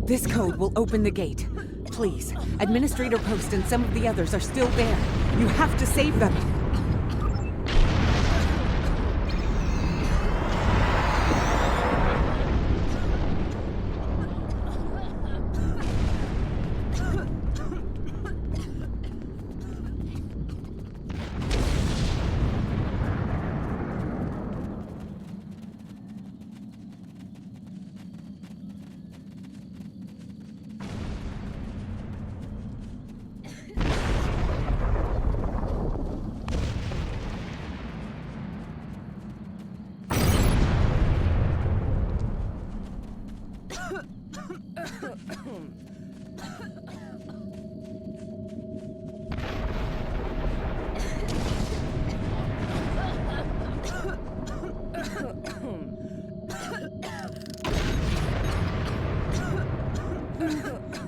This code will open the gate. Please, Administrator Post and some of the others are still there. You have to save them.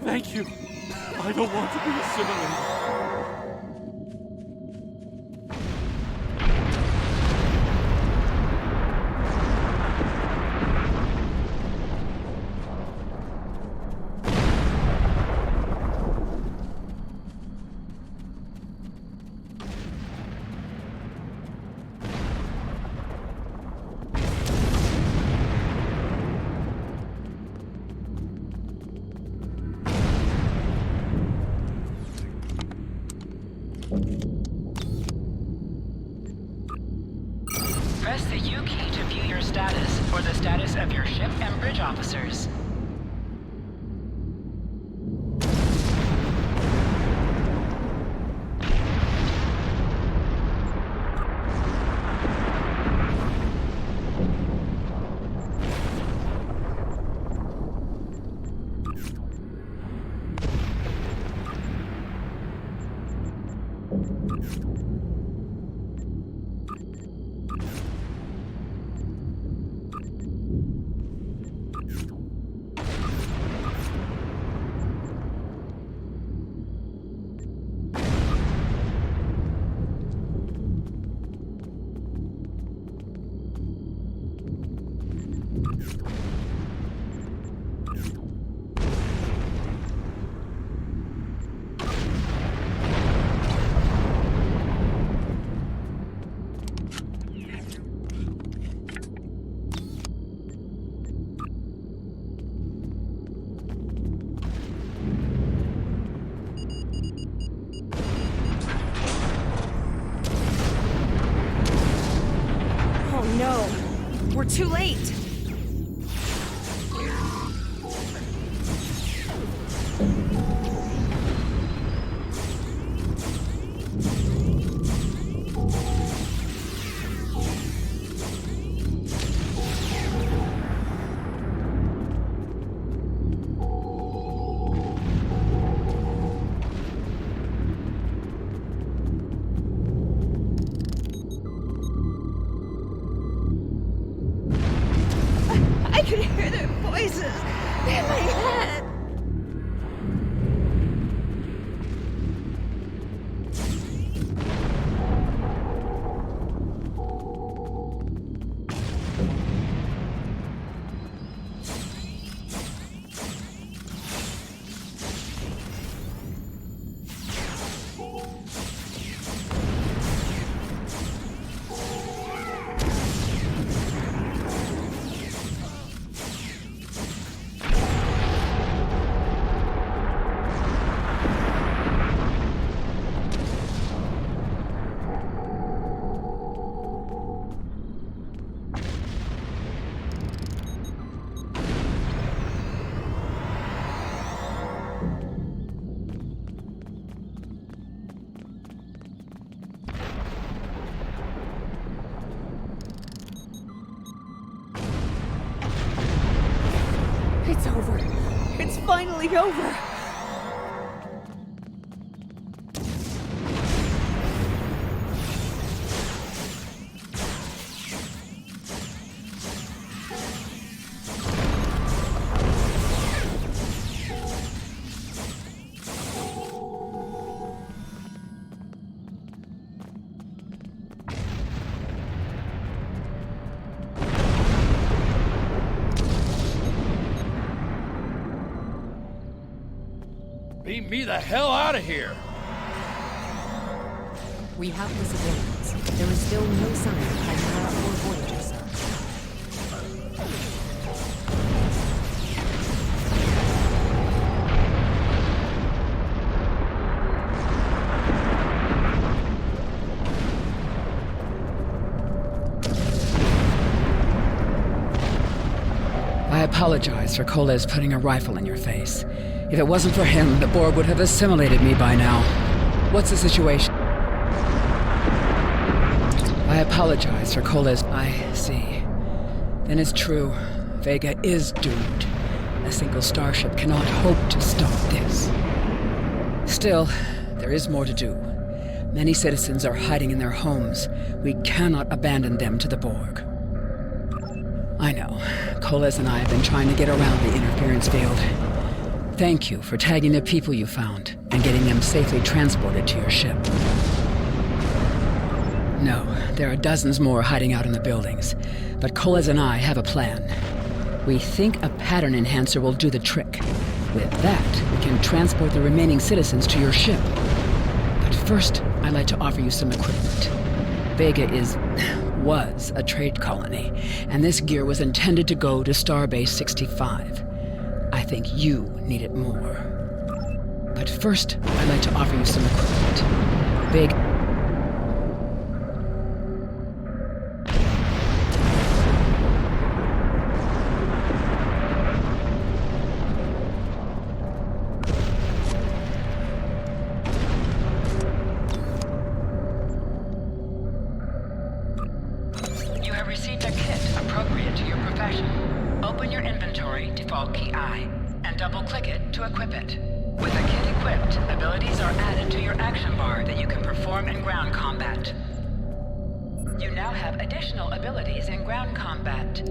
Thank you. I don't want to be assimilated. Press the U key to view your status or the status of your ship and bridge officers. We're too late. I could hear their voices in my head. It's over. It's finally over. Beat me the hell out of here! We have the civilians. There is still no sign of Chimera or Voyager, sir. I apologize for Koles putting a rifle in your face. If it wasn't for him, the Borg would have assimilated me by now. What's the situation? I apologize for Koles. I see. Then it's true. Vega is doomed. A single starship cannot hope to stop this. Still, there is more to do. Many citizens are hiding in their homes. We cannot abandon them to the Borg. I know. Koles and I have been trying to get around the interference field. Thank you for tagging the people you found and getting them safely transported to your ship. No, there are dozens more hiding out in the buildings, but Koles and I have a plan. We think a pattern enhancer will do the trick. With that, we can transport the remaining citizens to your ship. But first, I'd like to offer you some equipment. Vega was a trade colony, and this gear was intended to go to Starbase 65. I think you need it more. But first, I'd like to offer you some equipment. Big... You have received a kit appropriate to your profession. Open your inventory, default key I, and double-click it to equip it. With a kit equipped, abilities are added to your action bar that you can perform in ground combat. You now have additional abilities in ground combat.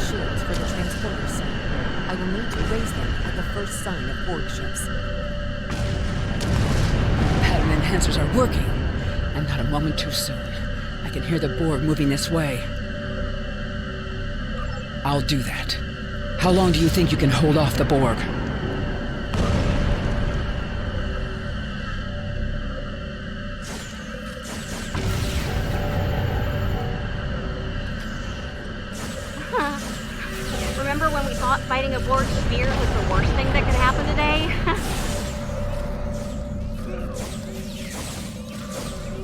Shields for the transporters, sir. I will need to raise them at the first sign of Borg ships. Pattern enhancers are working, and not a moment too soon. I can hear the Borg moving this way. I'll do that. How long do you think you can hold off the Borg? Getting aboard Spear was the worst thing that could happen today.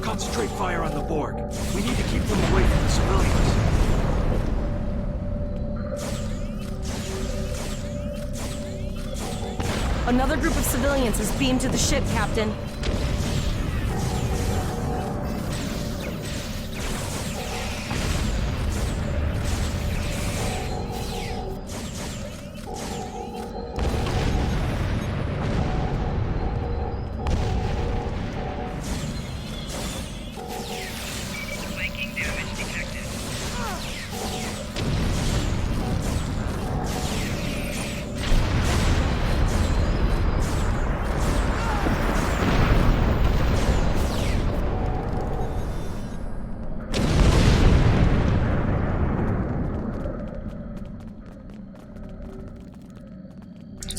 Concentrate fire on the Borg. We need to keep them away from the civilians. Another group of civilians is beamed to the ship, Captain.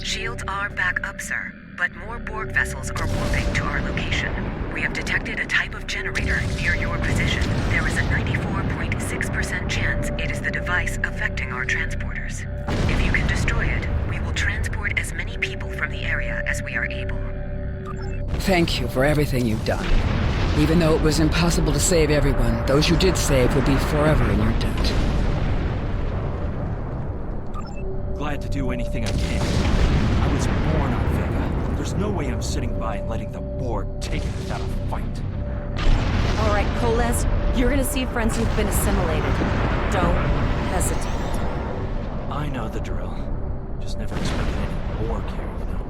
Shields are back up, sir, but more Borg vessels are warping to our location. We have detected a type of generator near your position. There is a 94.6% chance it is the device affecting our transporters. If you can destroy it, we will transport as many people from the area as we are able. Thank you for everything you've done. Even though it was impossible to save everyone, those you did save will be forever in your debt. Glad to do anything I can. I was born on Vega. There's no way I'm sitting by and letting the Borg take it without a fight. All right, Coles, you're gonna see friends who've been assimilated. Don't hesitate. I know the drill. Just never expected any Borg here, you know?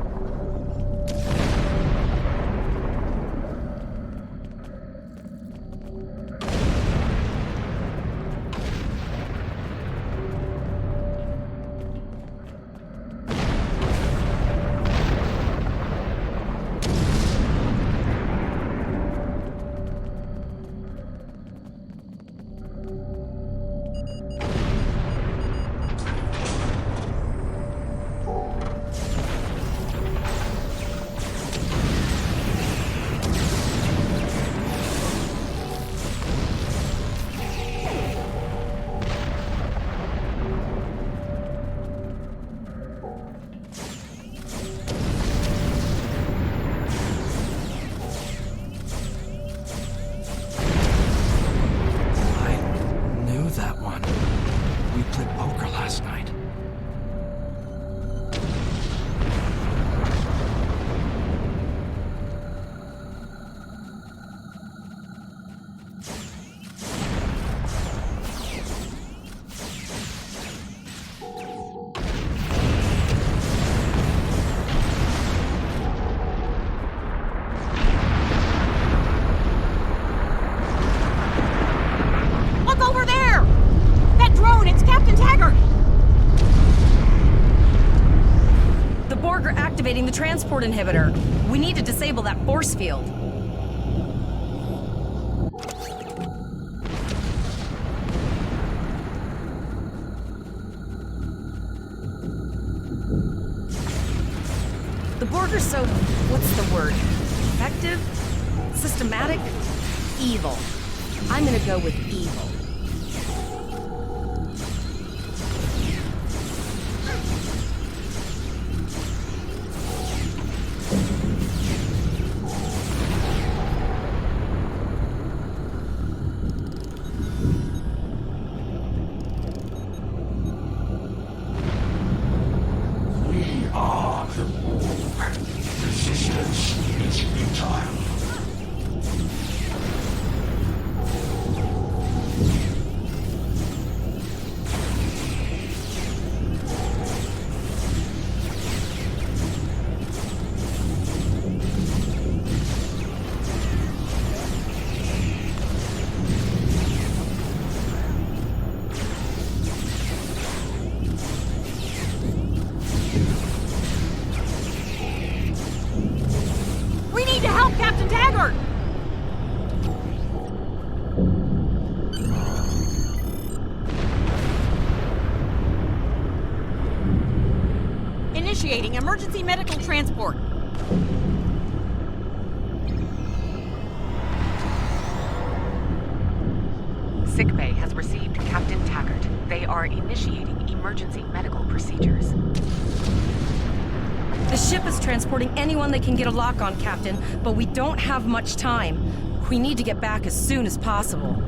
The transport inhibitor. We need to disable that force field. The Borg are so, what's the word? Effective? Systematic? Evil. I'm gonna go with evil. Initiating emergency medical transport. Sickbay has received Captain Taggart. They are initiating emergency medical procedures. The ship is transporting anyone they can get a lock on, Captain, but we don't have much time. We need to get back as soon as possible.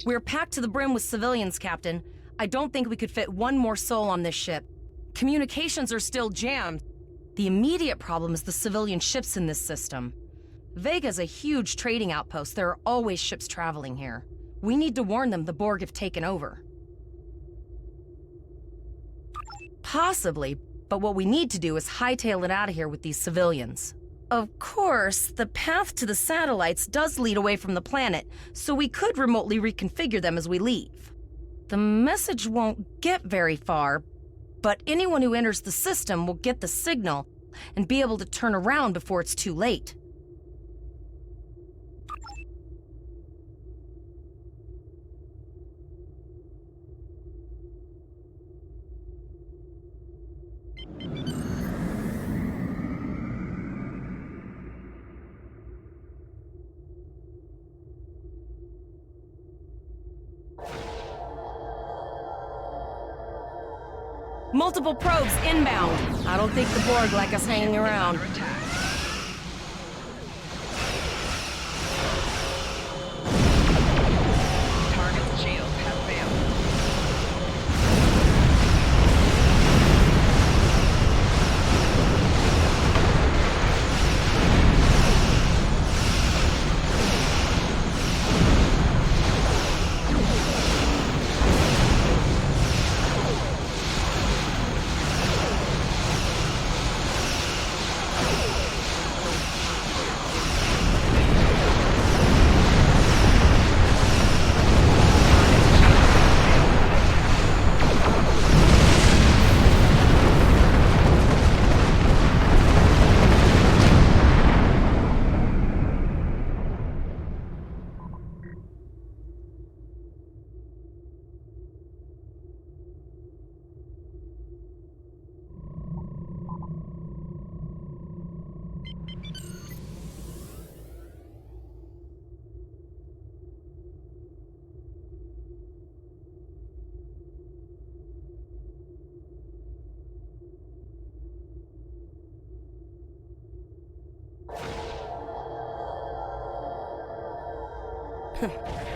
We're packed to the brim with civilians, Captain. I don't think we could fit one more soul on this ship. Communications are still jammed. The immediate problem is the civilian ships in this system. Vega's a huge trading outpost. There are always ships traveling here. We need to warn them the Borg have taken over. Possibly, but what we need to do is hightail it out of here with these civilians. Of course, the path to the satellites does lead away from the planet, so we could remotely reconfigure them as we leave. The message won't get very far, but anyone who enters the system will get the signal and be able to turn around before it's too late. Multiple probes inbound. I don't think the Borg like us hanging around. Target's shields have failed.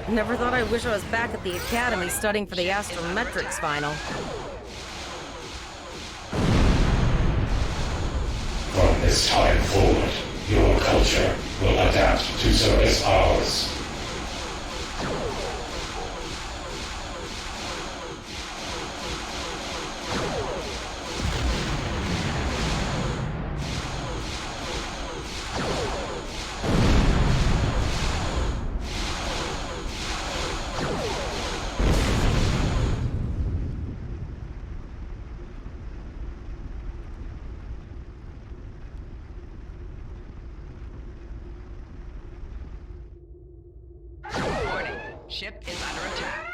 Never thought I'd wish I was back at the Academy studying for the astrometrics final. From this time forward, your culture will adapt to service ours. Ship is under attack.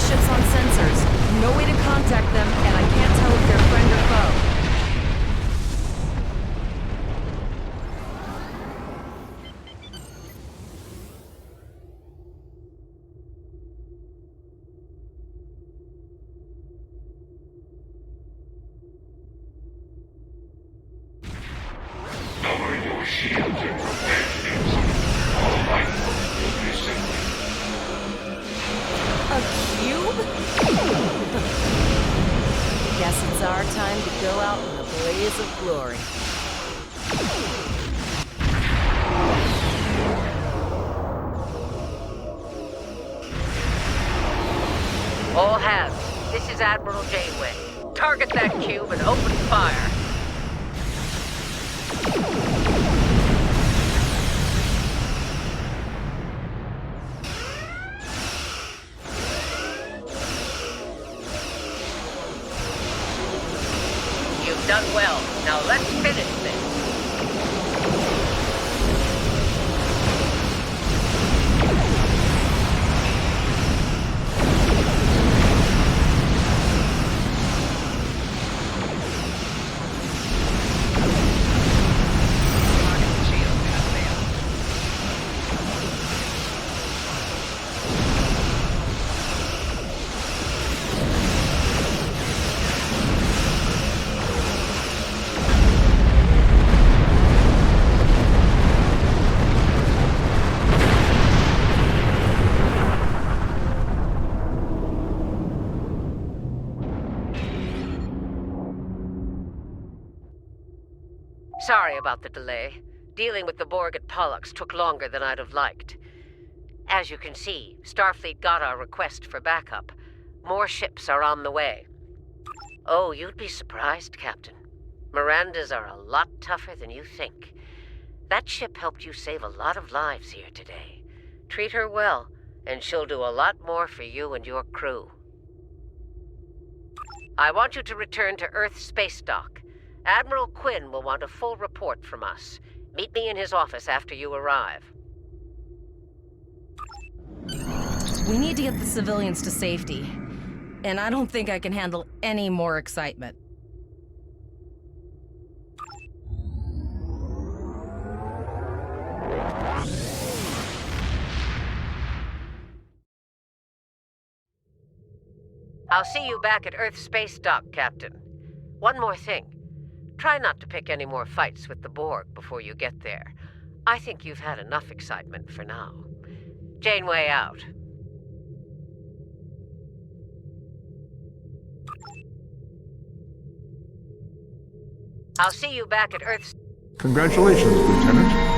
Ships on sensors. No way to contact them, and I can't tell if they're friend or foe. Cover your shield and protect it. All life will be safe. A cube? Guess it's our time to go out in a blaze of glory. All hands, this is Admiral Janeway. Target that cube and open fire. You've done well. Now let's finish this. Sorry about the delay. Dealing with the Borg at Pollux took longer than I'd have liked. As you can see, Starfleet got our request for backup. More ships are on the way. Oh, you'd be surprised, Captain. Mirandas are a lot tougher than you think. That ship helped you save a lot of lives here today. Treat her well, and she'll do a lot more for you and your crew. I want you to return to Earth Space Dock. Admiral Quinn will want a full report from us. Meet me in his office after you arrive. We need to get the civilians to safety. And I don't think I can handle any more excitement. I'll see you back at Earth Space Dock, Captain. One more thing. Try not to pick any more fights with the Borg before you get there. I think you've had enough excitement for now. Janeway out. I'll see you back at Earth... Congratulations, Lieutenant.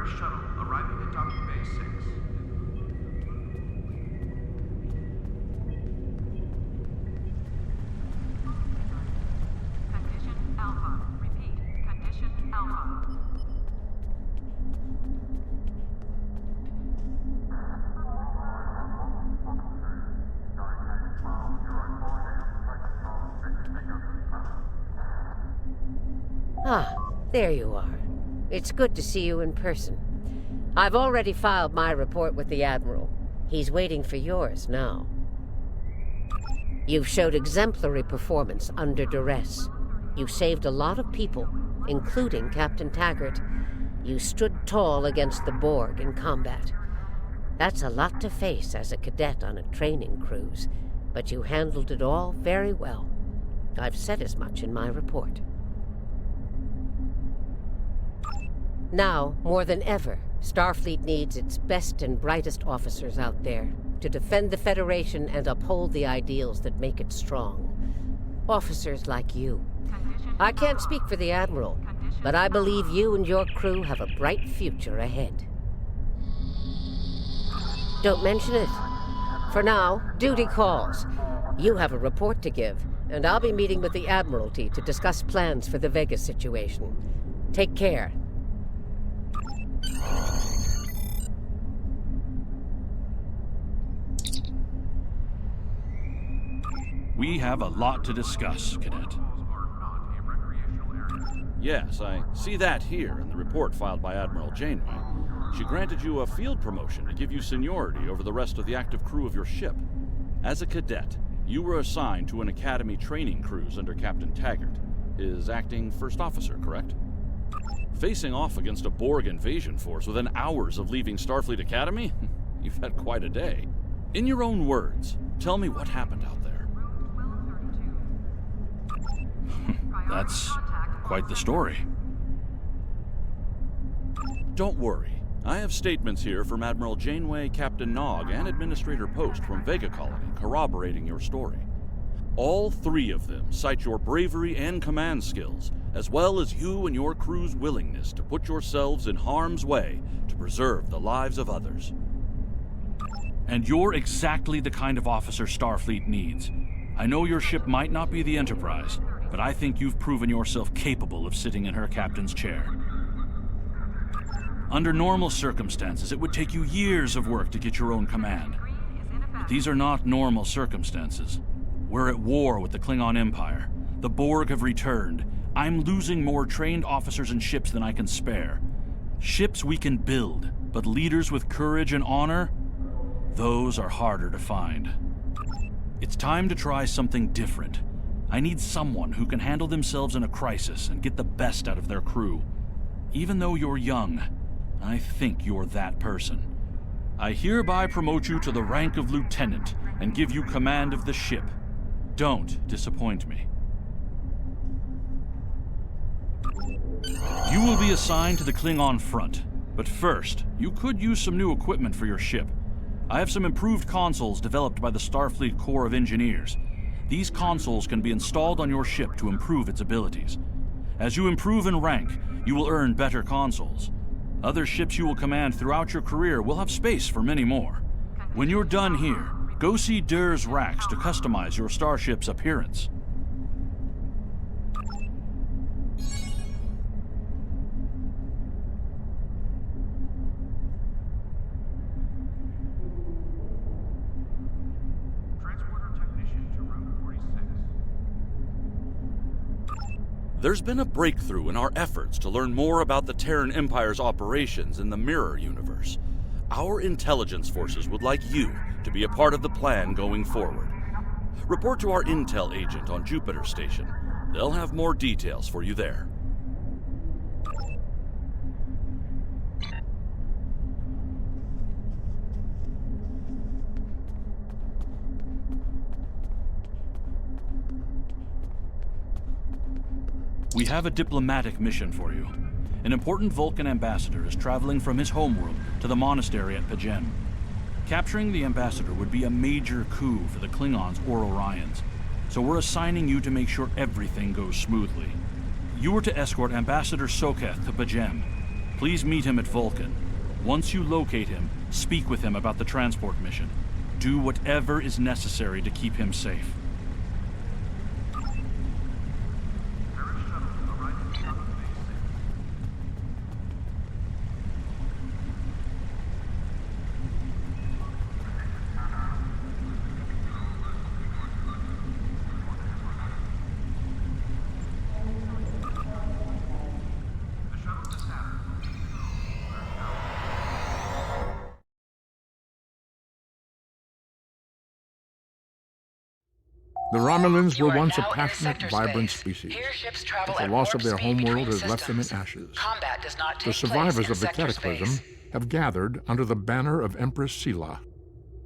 Polaris shuttle arriving at Docking Bay 6. Condition Alpha. Repeat. Condition Alpha. Ah, there you are. It's good to see you in person. I've already filed my report with the Admiral. He's waiting for yours now. You've showed exemplary performance under duress. You saved a lot of people, including Captain Taggart. You stood tall against the Borg in combat. That's a lot to face as a cadet on a training cruise, but you handled it all very well. I've said as much in my report. Now, more than ever, Starfleet needs its best and brightest officers out there to defend the Federation and uphold the ideals that make it strong. Officers like you. I can't speak for the Admiral, but I believe you and your crew have a bright future ahead. Don't mention it. For now, duty calls. You have a report to give, and I'll be meeting with the Admiralty to discuss plans for the Vega situation. Take care. We have a lot to discuss, Cadet. Yes, I see that here in the report filed by Admiral Janeway. She granted you a field promotion to give you seniority over the rest of the active crew of your ship. As a cadet, you were assigned to an Academy training cruise under Captain Taggart, his acting first officer, correct? Facing off against a Borg invasion force within hours of leaving Starfleet Academy? You've had quite a day. In your own words, tell me what happened out there. That's quite the story. Don't worry. I have statements here from Admiral Janeway, Captain Nog, and Administrator Post from Vega Colony corroborating your story. All three of them cite your bravery and command skills, as well as you and your crew's willingness to put yourselves in harm's way to preserve the lives of others. And you're exactly the kind of officer Starfleet needs. I know your ship might not be the Enterprise, but I think you've proven yourself capable of sitting in her captain's chair. Under normal circumstances, it would take you years of work to get your own command. But these are not normal circumstances. We're at war with the Klingon Empire. The Borg have returned. I'm losing more trained officers and ships than I can spare. Ships we can build, but leaders with courage and honor? Those are harder to find. It's time to try something different. I need someone who can handle themselves in a crisis and get the best out of their crew. Even though you're young, I think you're that person. I hereby promote you to the rank of lieutenant and give you command of the ship. Don't disappoint me. You will be assigned to the Klingon front, but first, you could use some new equipment for your ship. I have some improved consoles developed by the Starfleet Corps of Engineers. These consoles can be installed on your ship to improve its abilities. As you improve in rank, you will earn better consoles. Other ships you will command throughout your career will have space for many more. When you're done here, go see Durr's racks to customize your starship's appearance. There's been a breakthrough in our efforts to learn more about the Terran Empire's operations in the Mirror universe. Our intelligence forces would like you to be a part of the plan going forward. Report to our intel agent on Jupiter Station. They'll have more details for you there. We have a diplomatic mission for you. An important Vulcan ambassador is traveling from his homeworld to the monastery at Pajem. Capturing the ambassador would be a major coup for the Klingons or Orions, so we're assigning you to make sure everything goes smoothly. You are to escort Ambassador Soketh to Pajem. Please meet him at Vulcan. Once you locate him, speak with him about the transport mission. Do whatever is necessary to keep him safe. The Romulans You were are once a now in passionate, sector vibrant space. species. Here ships travel But the at loss warp of their speed homeworld between has left them in systems. ashes. Combat does not The take survivors place in of the sector Cataclysm space. have gathered under the banner of Empress Sela.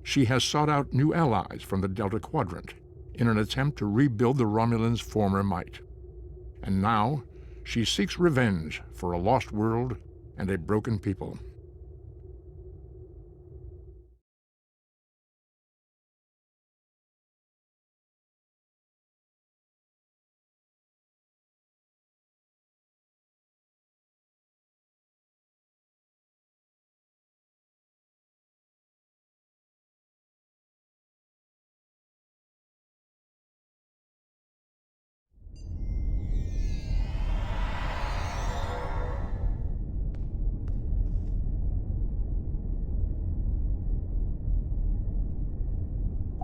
She has sought out new allies from the Delta Quadrant in an attempt to rebuild the Romulans' former might. And now, she seeks revenge for a lost world and a broken people.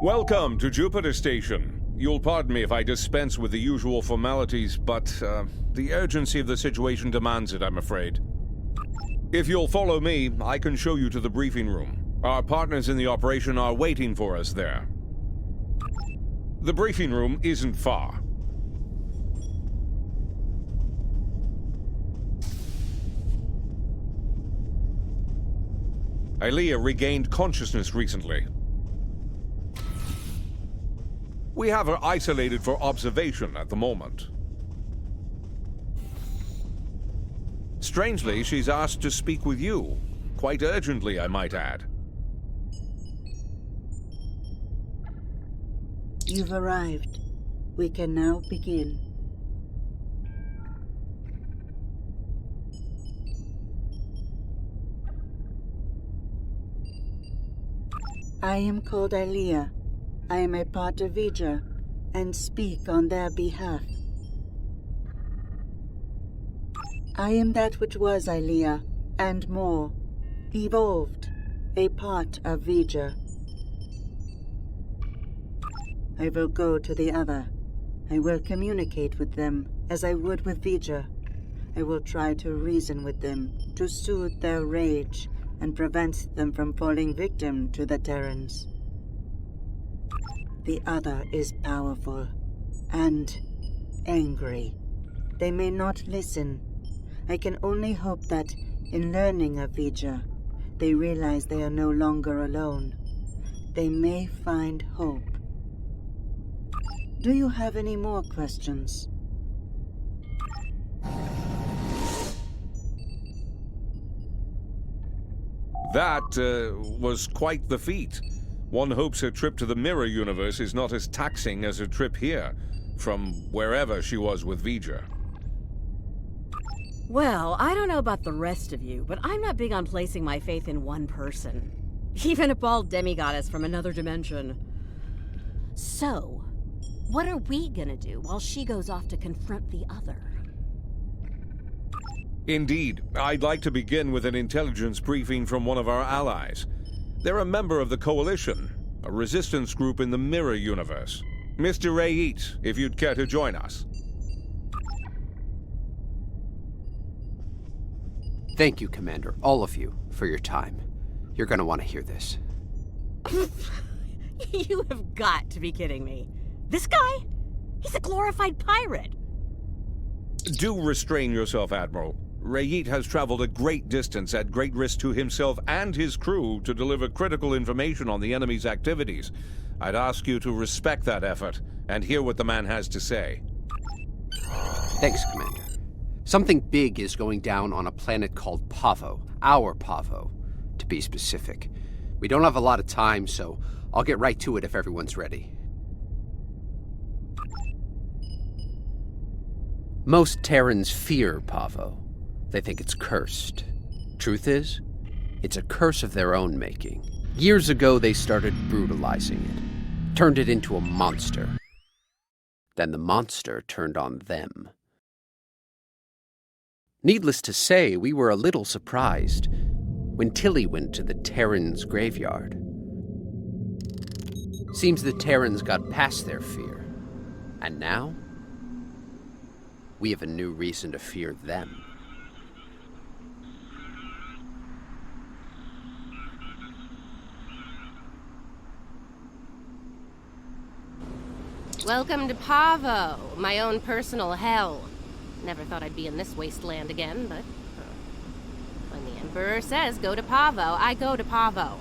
Welcome to Jupiter Station. You'll pardon me if I dispense with the usual formalities, but the urgency of the situation demands it, I'm afraid. If you'll follow me, I can show you to the briefing room. Our partners in the operation are waiting for us there. The briefing room isn't far. Aelia regained consciousness recently. We have her isolated for observation at the moment. Strangely, she's asked to speak with you. Quite urgently, I might add. You've arrived. We can now begin. I am called Aelia. I am a part of Vija, and speak on their behalf. I am that which was Aelia, and more, evolved, a part of Vija. I will go to the other. I will communicate with them as I would with Vija. I will try to reason with them, to soothe their rage, and prevent them from falling victim to the Terrans. The other is powerful and angry. They may not listen. I can only hope that, in learning of Vija, they realize they are no longer alone. They may find hope. Do you have any more questions? That was quite the feat. One hopes her trip to the mirror universe is not as taxing as her trip here, from wherever she was with Vija. Well, I don't know about the rest of you, but I'm not big on placing my faith in one person. Even a bald demigoddess from another dimension. So, what are we gonna do while she goes off to confront the other? Indeed, I'd like to begin with an intelligence briefing from one of our allies. They're a member of the Coalition, a resistance group in the mirror universe. Mr. Rayit, if you'd care to join us. Thank you, Commander, all of you, for your time. You're gonna want to hear this. You have got to be kidding me. This guy? He's a glorified pirate. Do restrain yourself, Admiral. Rayit has traveled a great distance at great risk to himself and his crew to deliver critical information on the enemy's activities. I'd ask you to respect that effort and hear what the man has to say. Thanks, Commander. Something big is going down on a planet called Pavo. Our Pavo, to be specific. We don't have a lot of time, so I'll get right to it if everyone's ready. Most Terrans fear Pavo. They think it's cursed. Truth is, it's a curse of their own making. Years ago, they started brutalizing it, turned it into a monster. Then the monster turned on them. Needless to say, we were a little surprised when Tilly went to the Terrans' graveyard. Seems the Terrans got past their fear. And now, we have a new reason to fear them. Welcome to Pavo, my own personal hell. Never thought I'd be in this wasteland again, but when the Emperor says go to Pavo, I go to Pavo.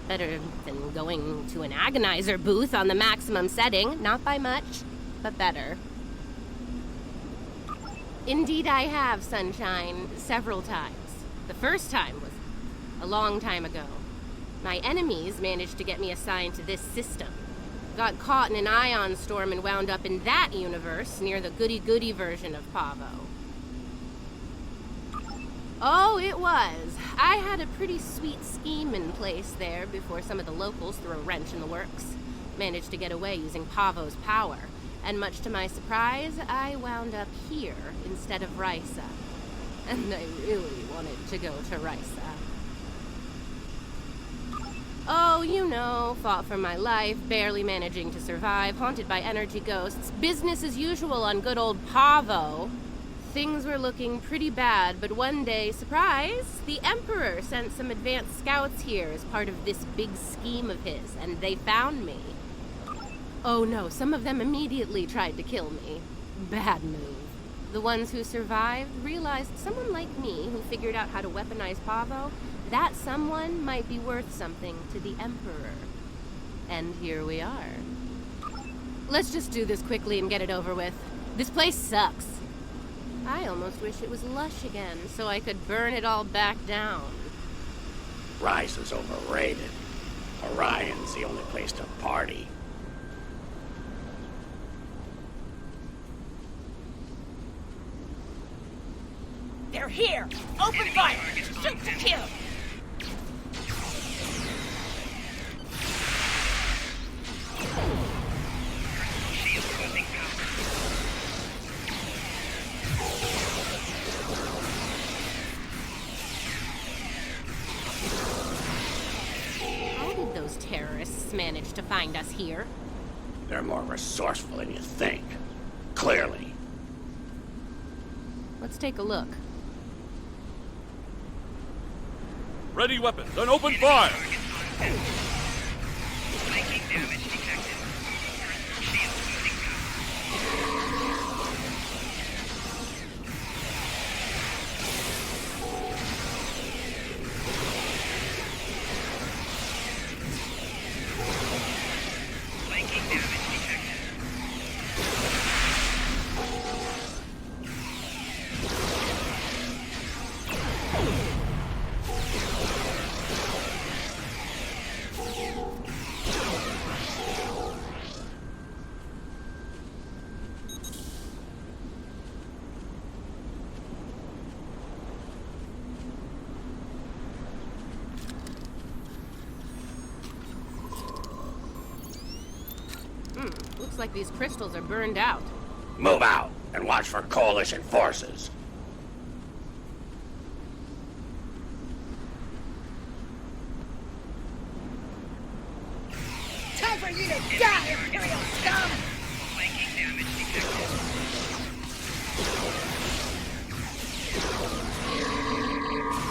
Better than going to an agonizer booth on the maximum setting. Not by much, but better. Indeed I have, Sunshine, several times. The first time was a long time ago. My enemies managed to get me assigned to this system. Got caught in an ion storm and wound up in that universe near the goody-goody version of Pavo. Oh, it was. I had a pretty sweet scheme in place there before some of the locals threw a wrench in the works. Managed to get away using Pavo's power. And much to my surprise, I wound up here instead of Risa. And I really wanted to go to Risa. Oh, you know, fought for my life, barely managing to survive, haunted by energy ghosts, business as usual on good old Pavo. Things were looking pretty bad, but one day, surprise, the Emperor sent some advanced scouts here as part of this big scheme of his, and they found me. Oh no, some of them immediately tried to kill me. Bad move. The ones who survived realized someone like me, who figured out how to weaponize Pavo, that someone might be worth something to the Emperor. And here we are. Let's just do this quickly and get it over with. This place sucks. I almost wish it was lush again, so I could burn it all back down. Risa's overrated. Orion's the only place to party. They're here! Open fire! Shoot to kill! How did those terrorists manage to find us here? They're more resourceful than you think. Clearly. Let's take a look. Ready weapons and open fire! Making damage detected. Shield losing power. Making damage detected. Looks like these crystals are burned out. Move out and watch for Coalition forces. Time for you to die, Imperial scum! Making damage detected. Shield losing power.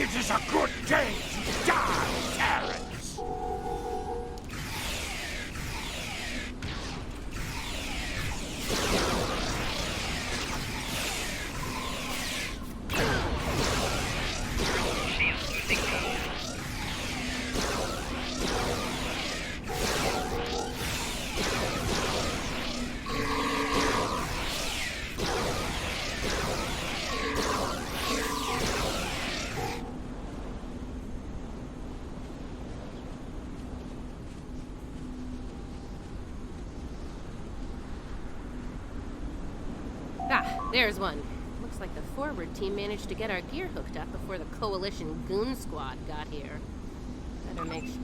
It is a good day to die, Terrence! Ah, there's one. Looks like the forward team managed to get our gear hooked up before the Coalition Goon Squad got here. Better make sure.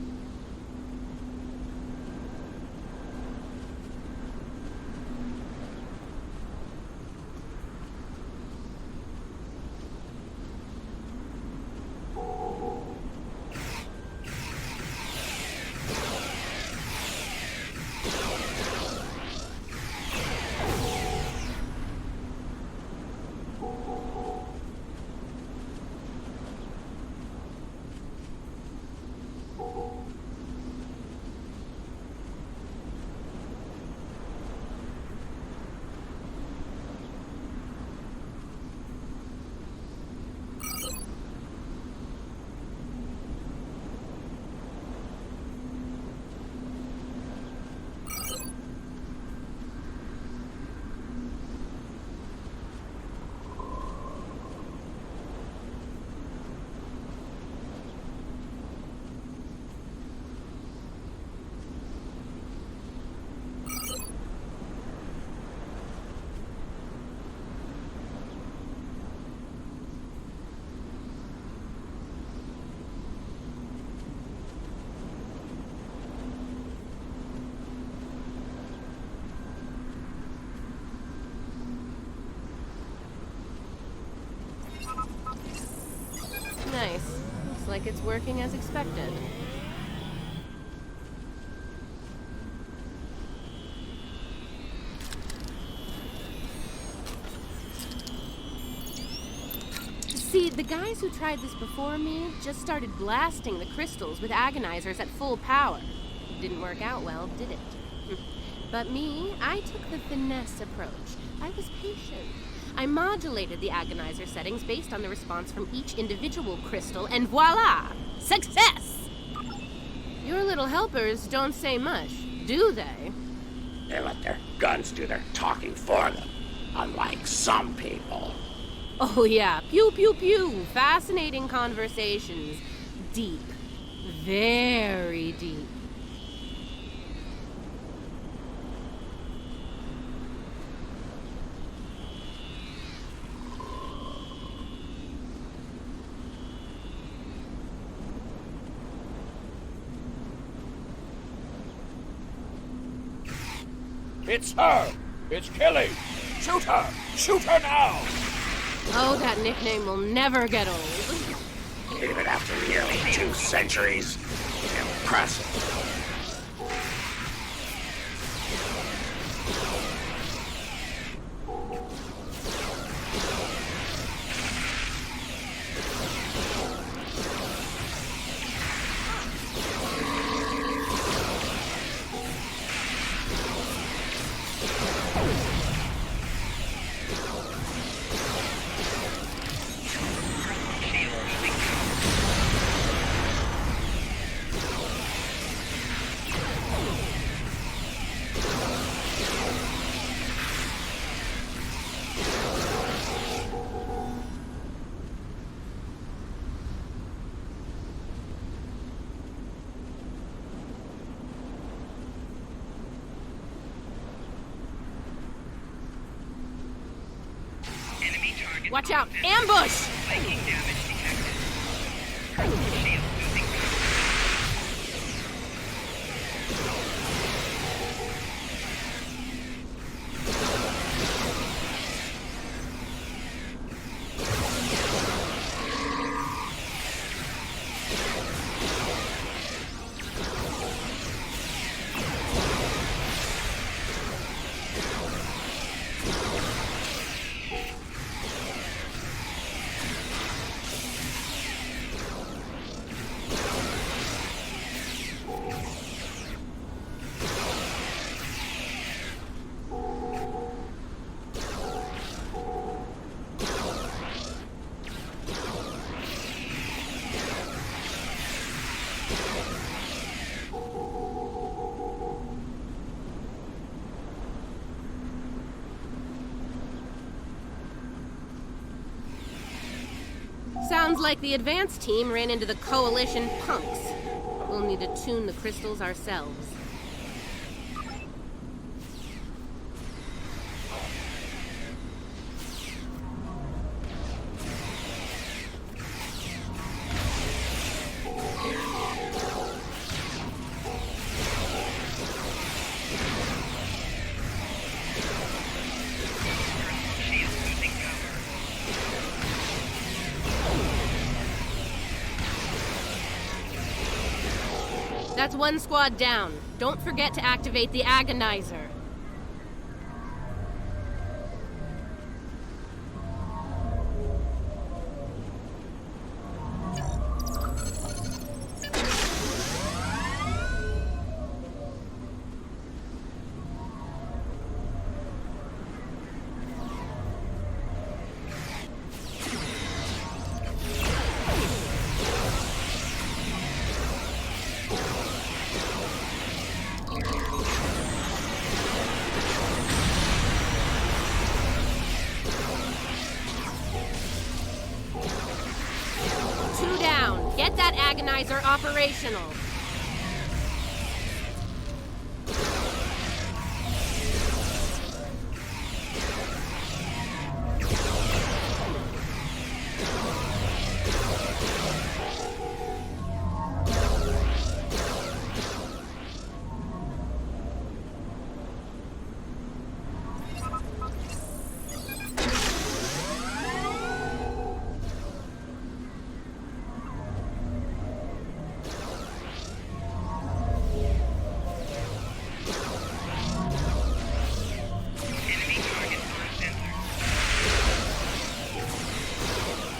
Nice. Looks like it's working as expected. See, the guys who tried this before me just started blasting the crystals with agonizers at full power. It didn't work out well, did it? But me, I took the finesse approach. I was patient. I modulated the agonizer settings based on the response from each individual crystal, and voila! Success! Your little helpers don't say much, do they? They let their guns do their talking for them, unlike some people. Oh yeah, pew pew pew, fascinating conversations. Deep. Very deep. It's her! It's Killy! Shoot her! Shoot her now! Oh, that nickname will never get old. Even after nearly 2 centuries. Impressive. Watch out! Ambush! Taking damage detected. Shield losing Sounds like the advance team ran into the Coalition punks. We'll need to tune the crystals ourselves. That's one squad down. Don't forget to activate the Agonizer. Get that Agonizer operational.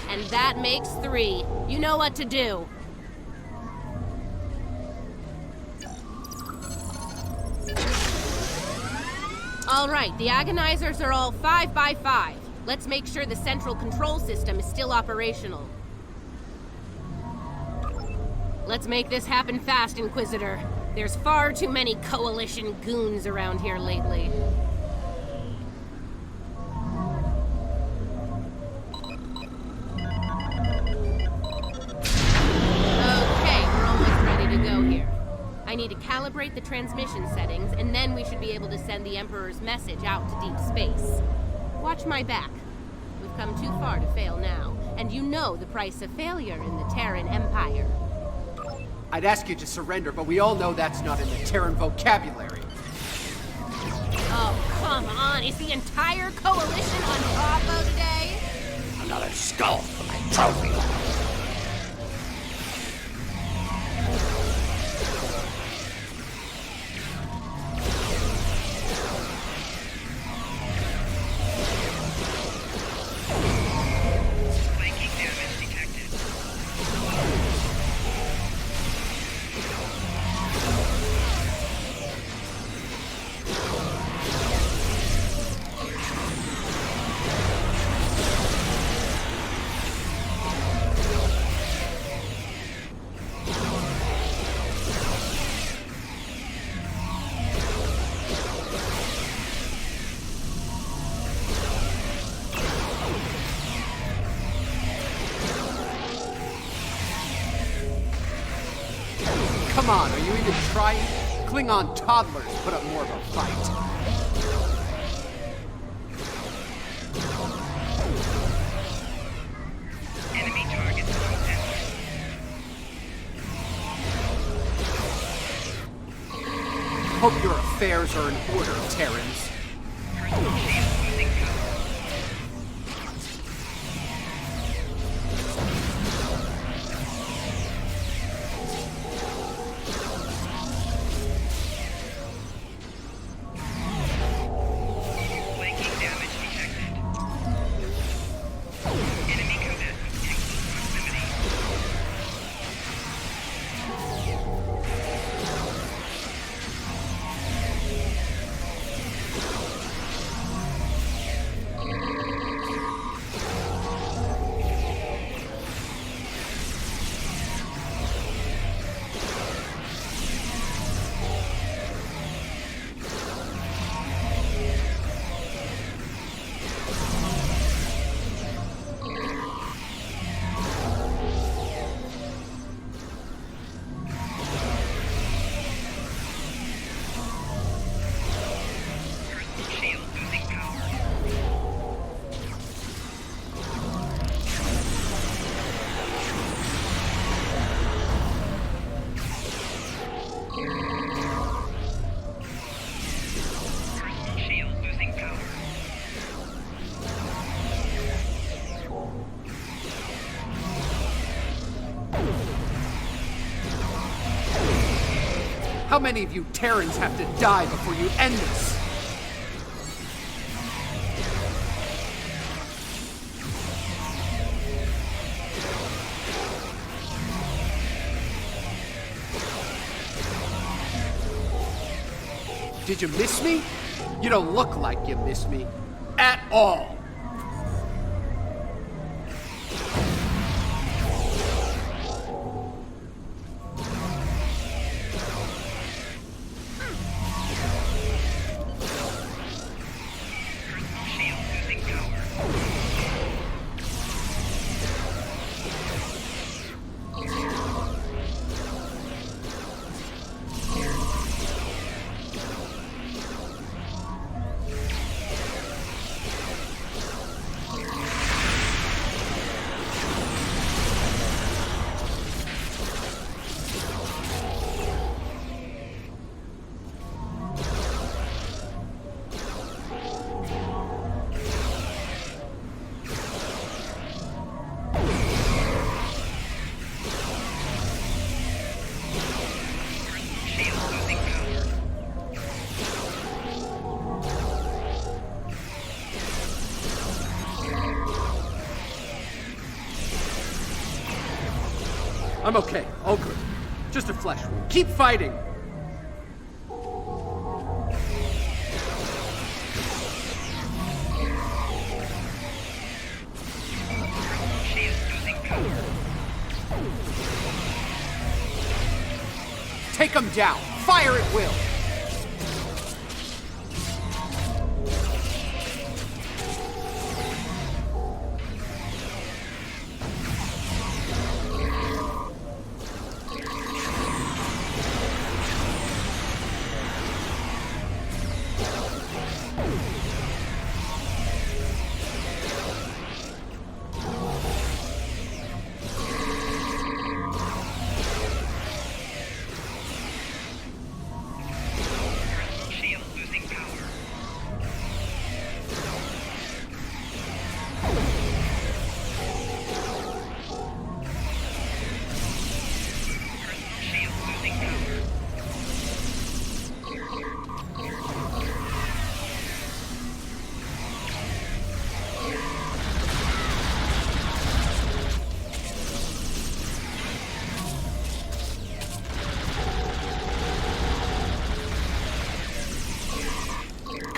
And that makes 3. You know what to do. All right, the Agonizers are all 5 by 5. Let's make sure the central control system is still operational. Let's make this happen fast, Inquisitor. There's far too many Coalition goons around here lately. I need to calibrate the transmission settings, and then we should be able to send the Emperor's message out to deep space. Watch my back. We've come too far to fail now, and you know the price of failure in the Terran Empire. I'd ask you to surrender, but we all know that's not in the Terran vocabulary. Oh, come on. Is the entire Coalition on Bravo today? Another skull for my trophy. Come on, are you even trying? Klingon toddlers put up more of a fight. Enemy targets on center. Hope your affairs are in order, Terrans. Crystal shield losing power. How many of you Terrans have to die before you end this? Did you miss me? You don't look like you miss me. At all. I'm okay. All good. Just a flesh wound. Keep fighting! Take him down! Fire at will!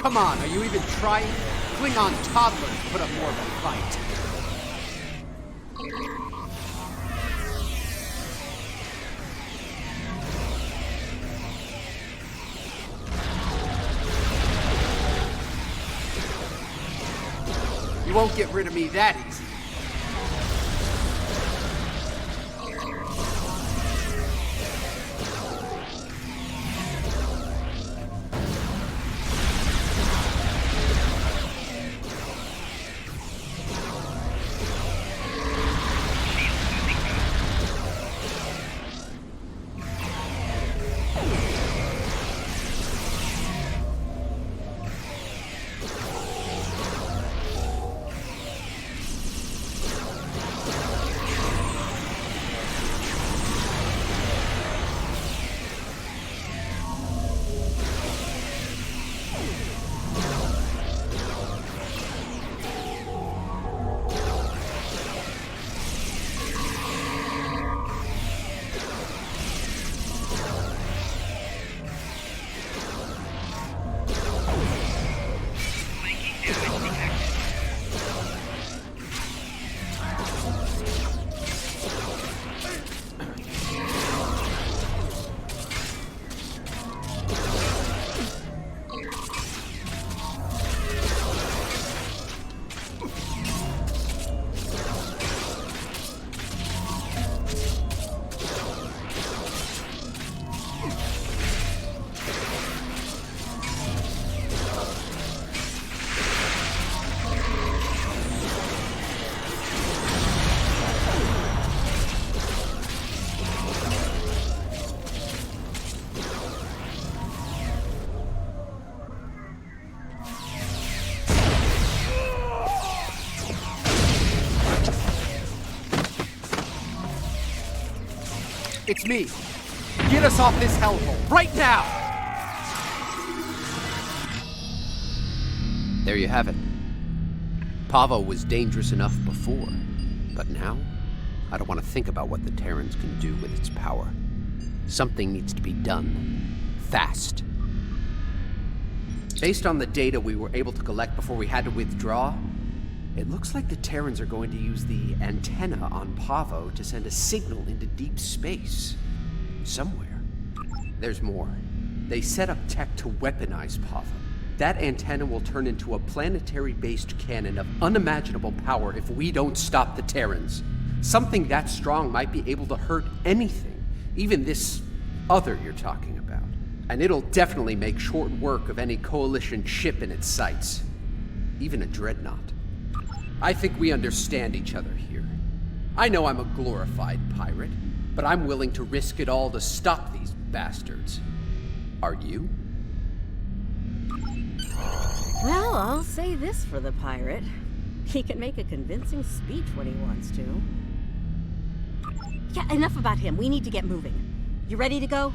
Come on, are you even trying? Klingon toddlers put up more of a fight. You won't get rid of me that easy. It's me. Get us off this hellhole, right now! There you have it. Pavo was dangerous enough before, but now, I don't want to think about what the Terrans can do with its power. Something needs to be done. Fast. Based on the data we were able to collect before we had to withdraw, it looks like the Terrans are going to use the antenna on Pavo to send a signal into deep space. Somewhere. There's more. They set up tech to weaponize Pavo. That antenna will turn into a planetary-based cannon of unimaginable power if we don't stop the Terrans. Something that strong might be able to hurt anything, even this other you're talking about. And it'll definitely make short work of any Coalition ship in its sights. Even a dreadnought. I think we understand each other here. I know I'm a glorified pirate, but I'm willing to risk it all to stop these bastards. Are you? Well, I'll say this for the pirate. He can make a convincing speech when he wants to. Yeah, enough about him. We need to get moving. You ready to go?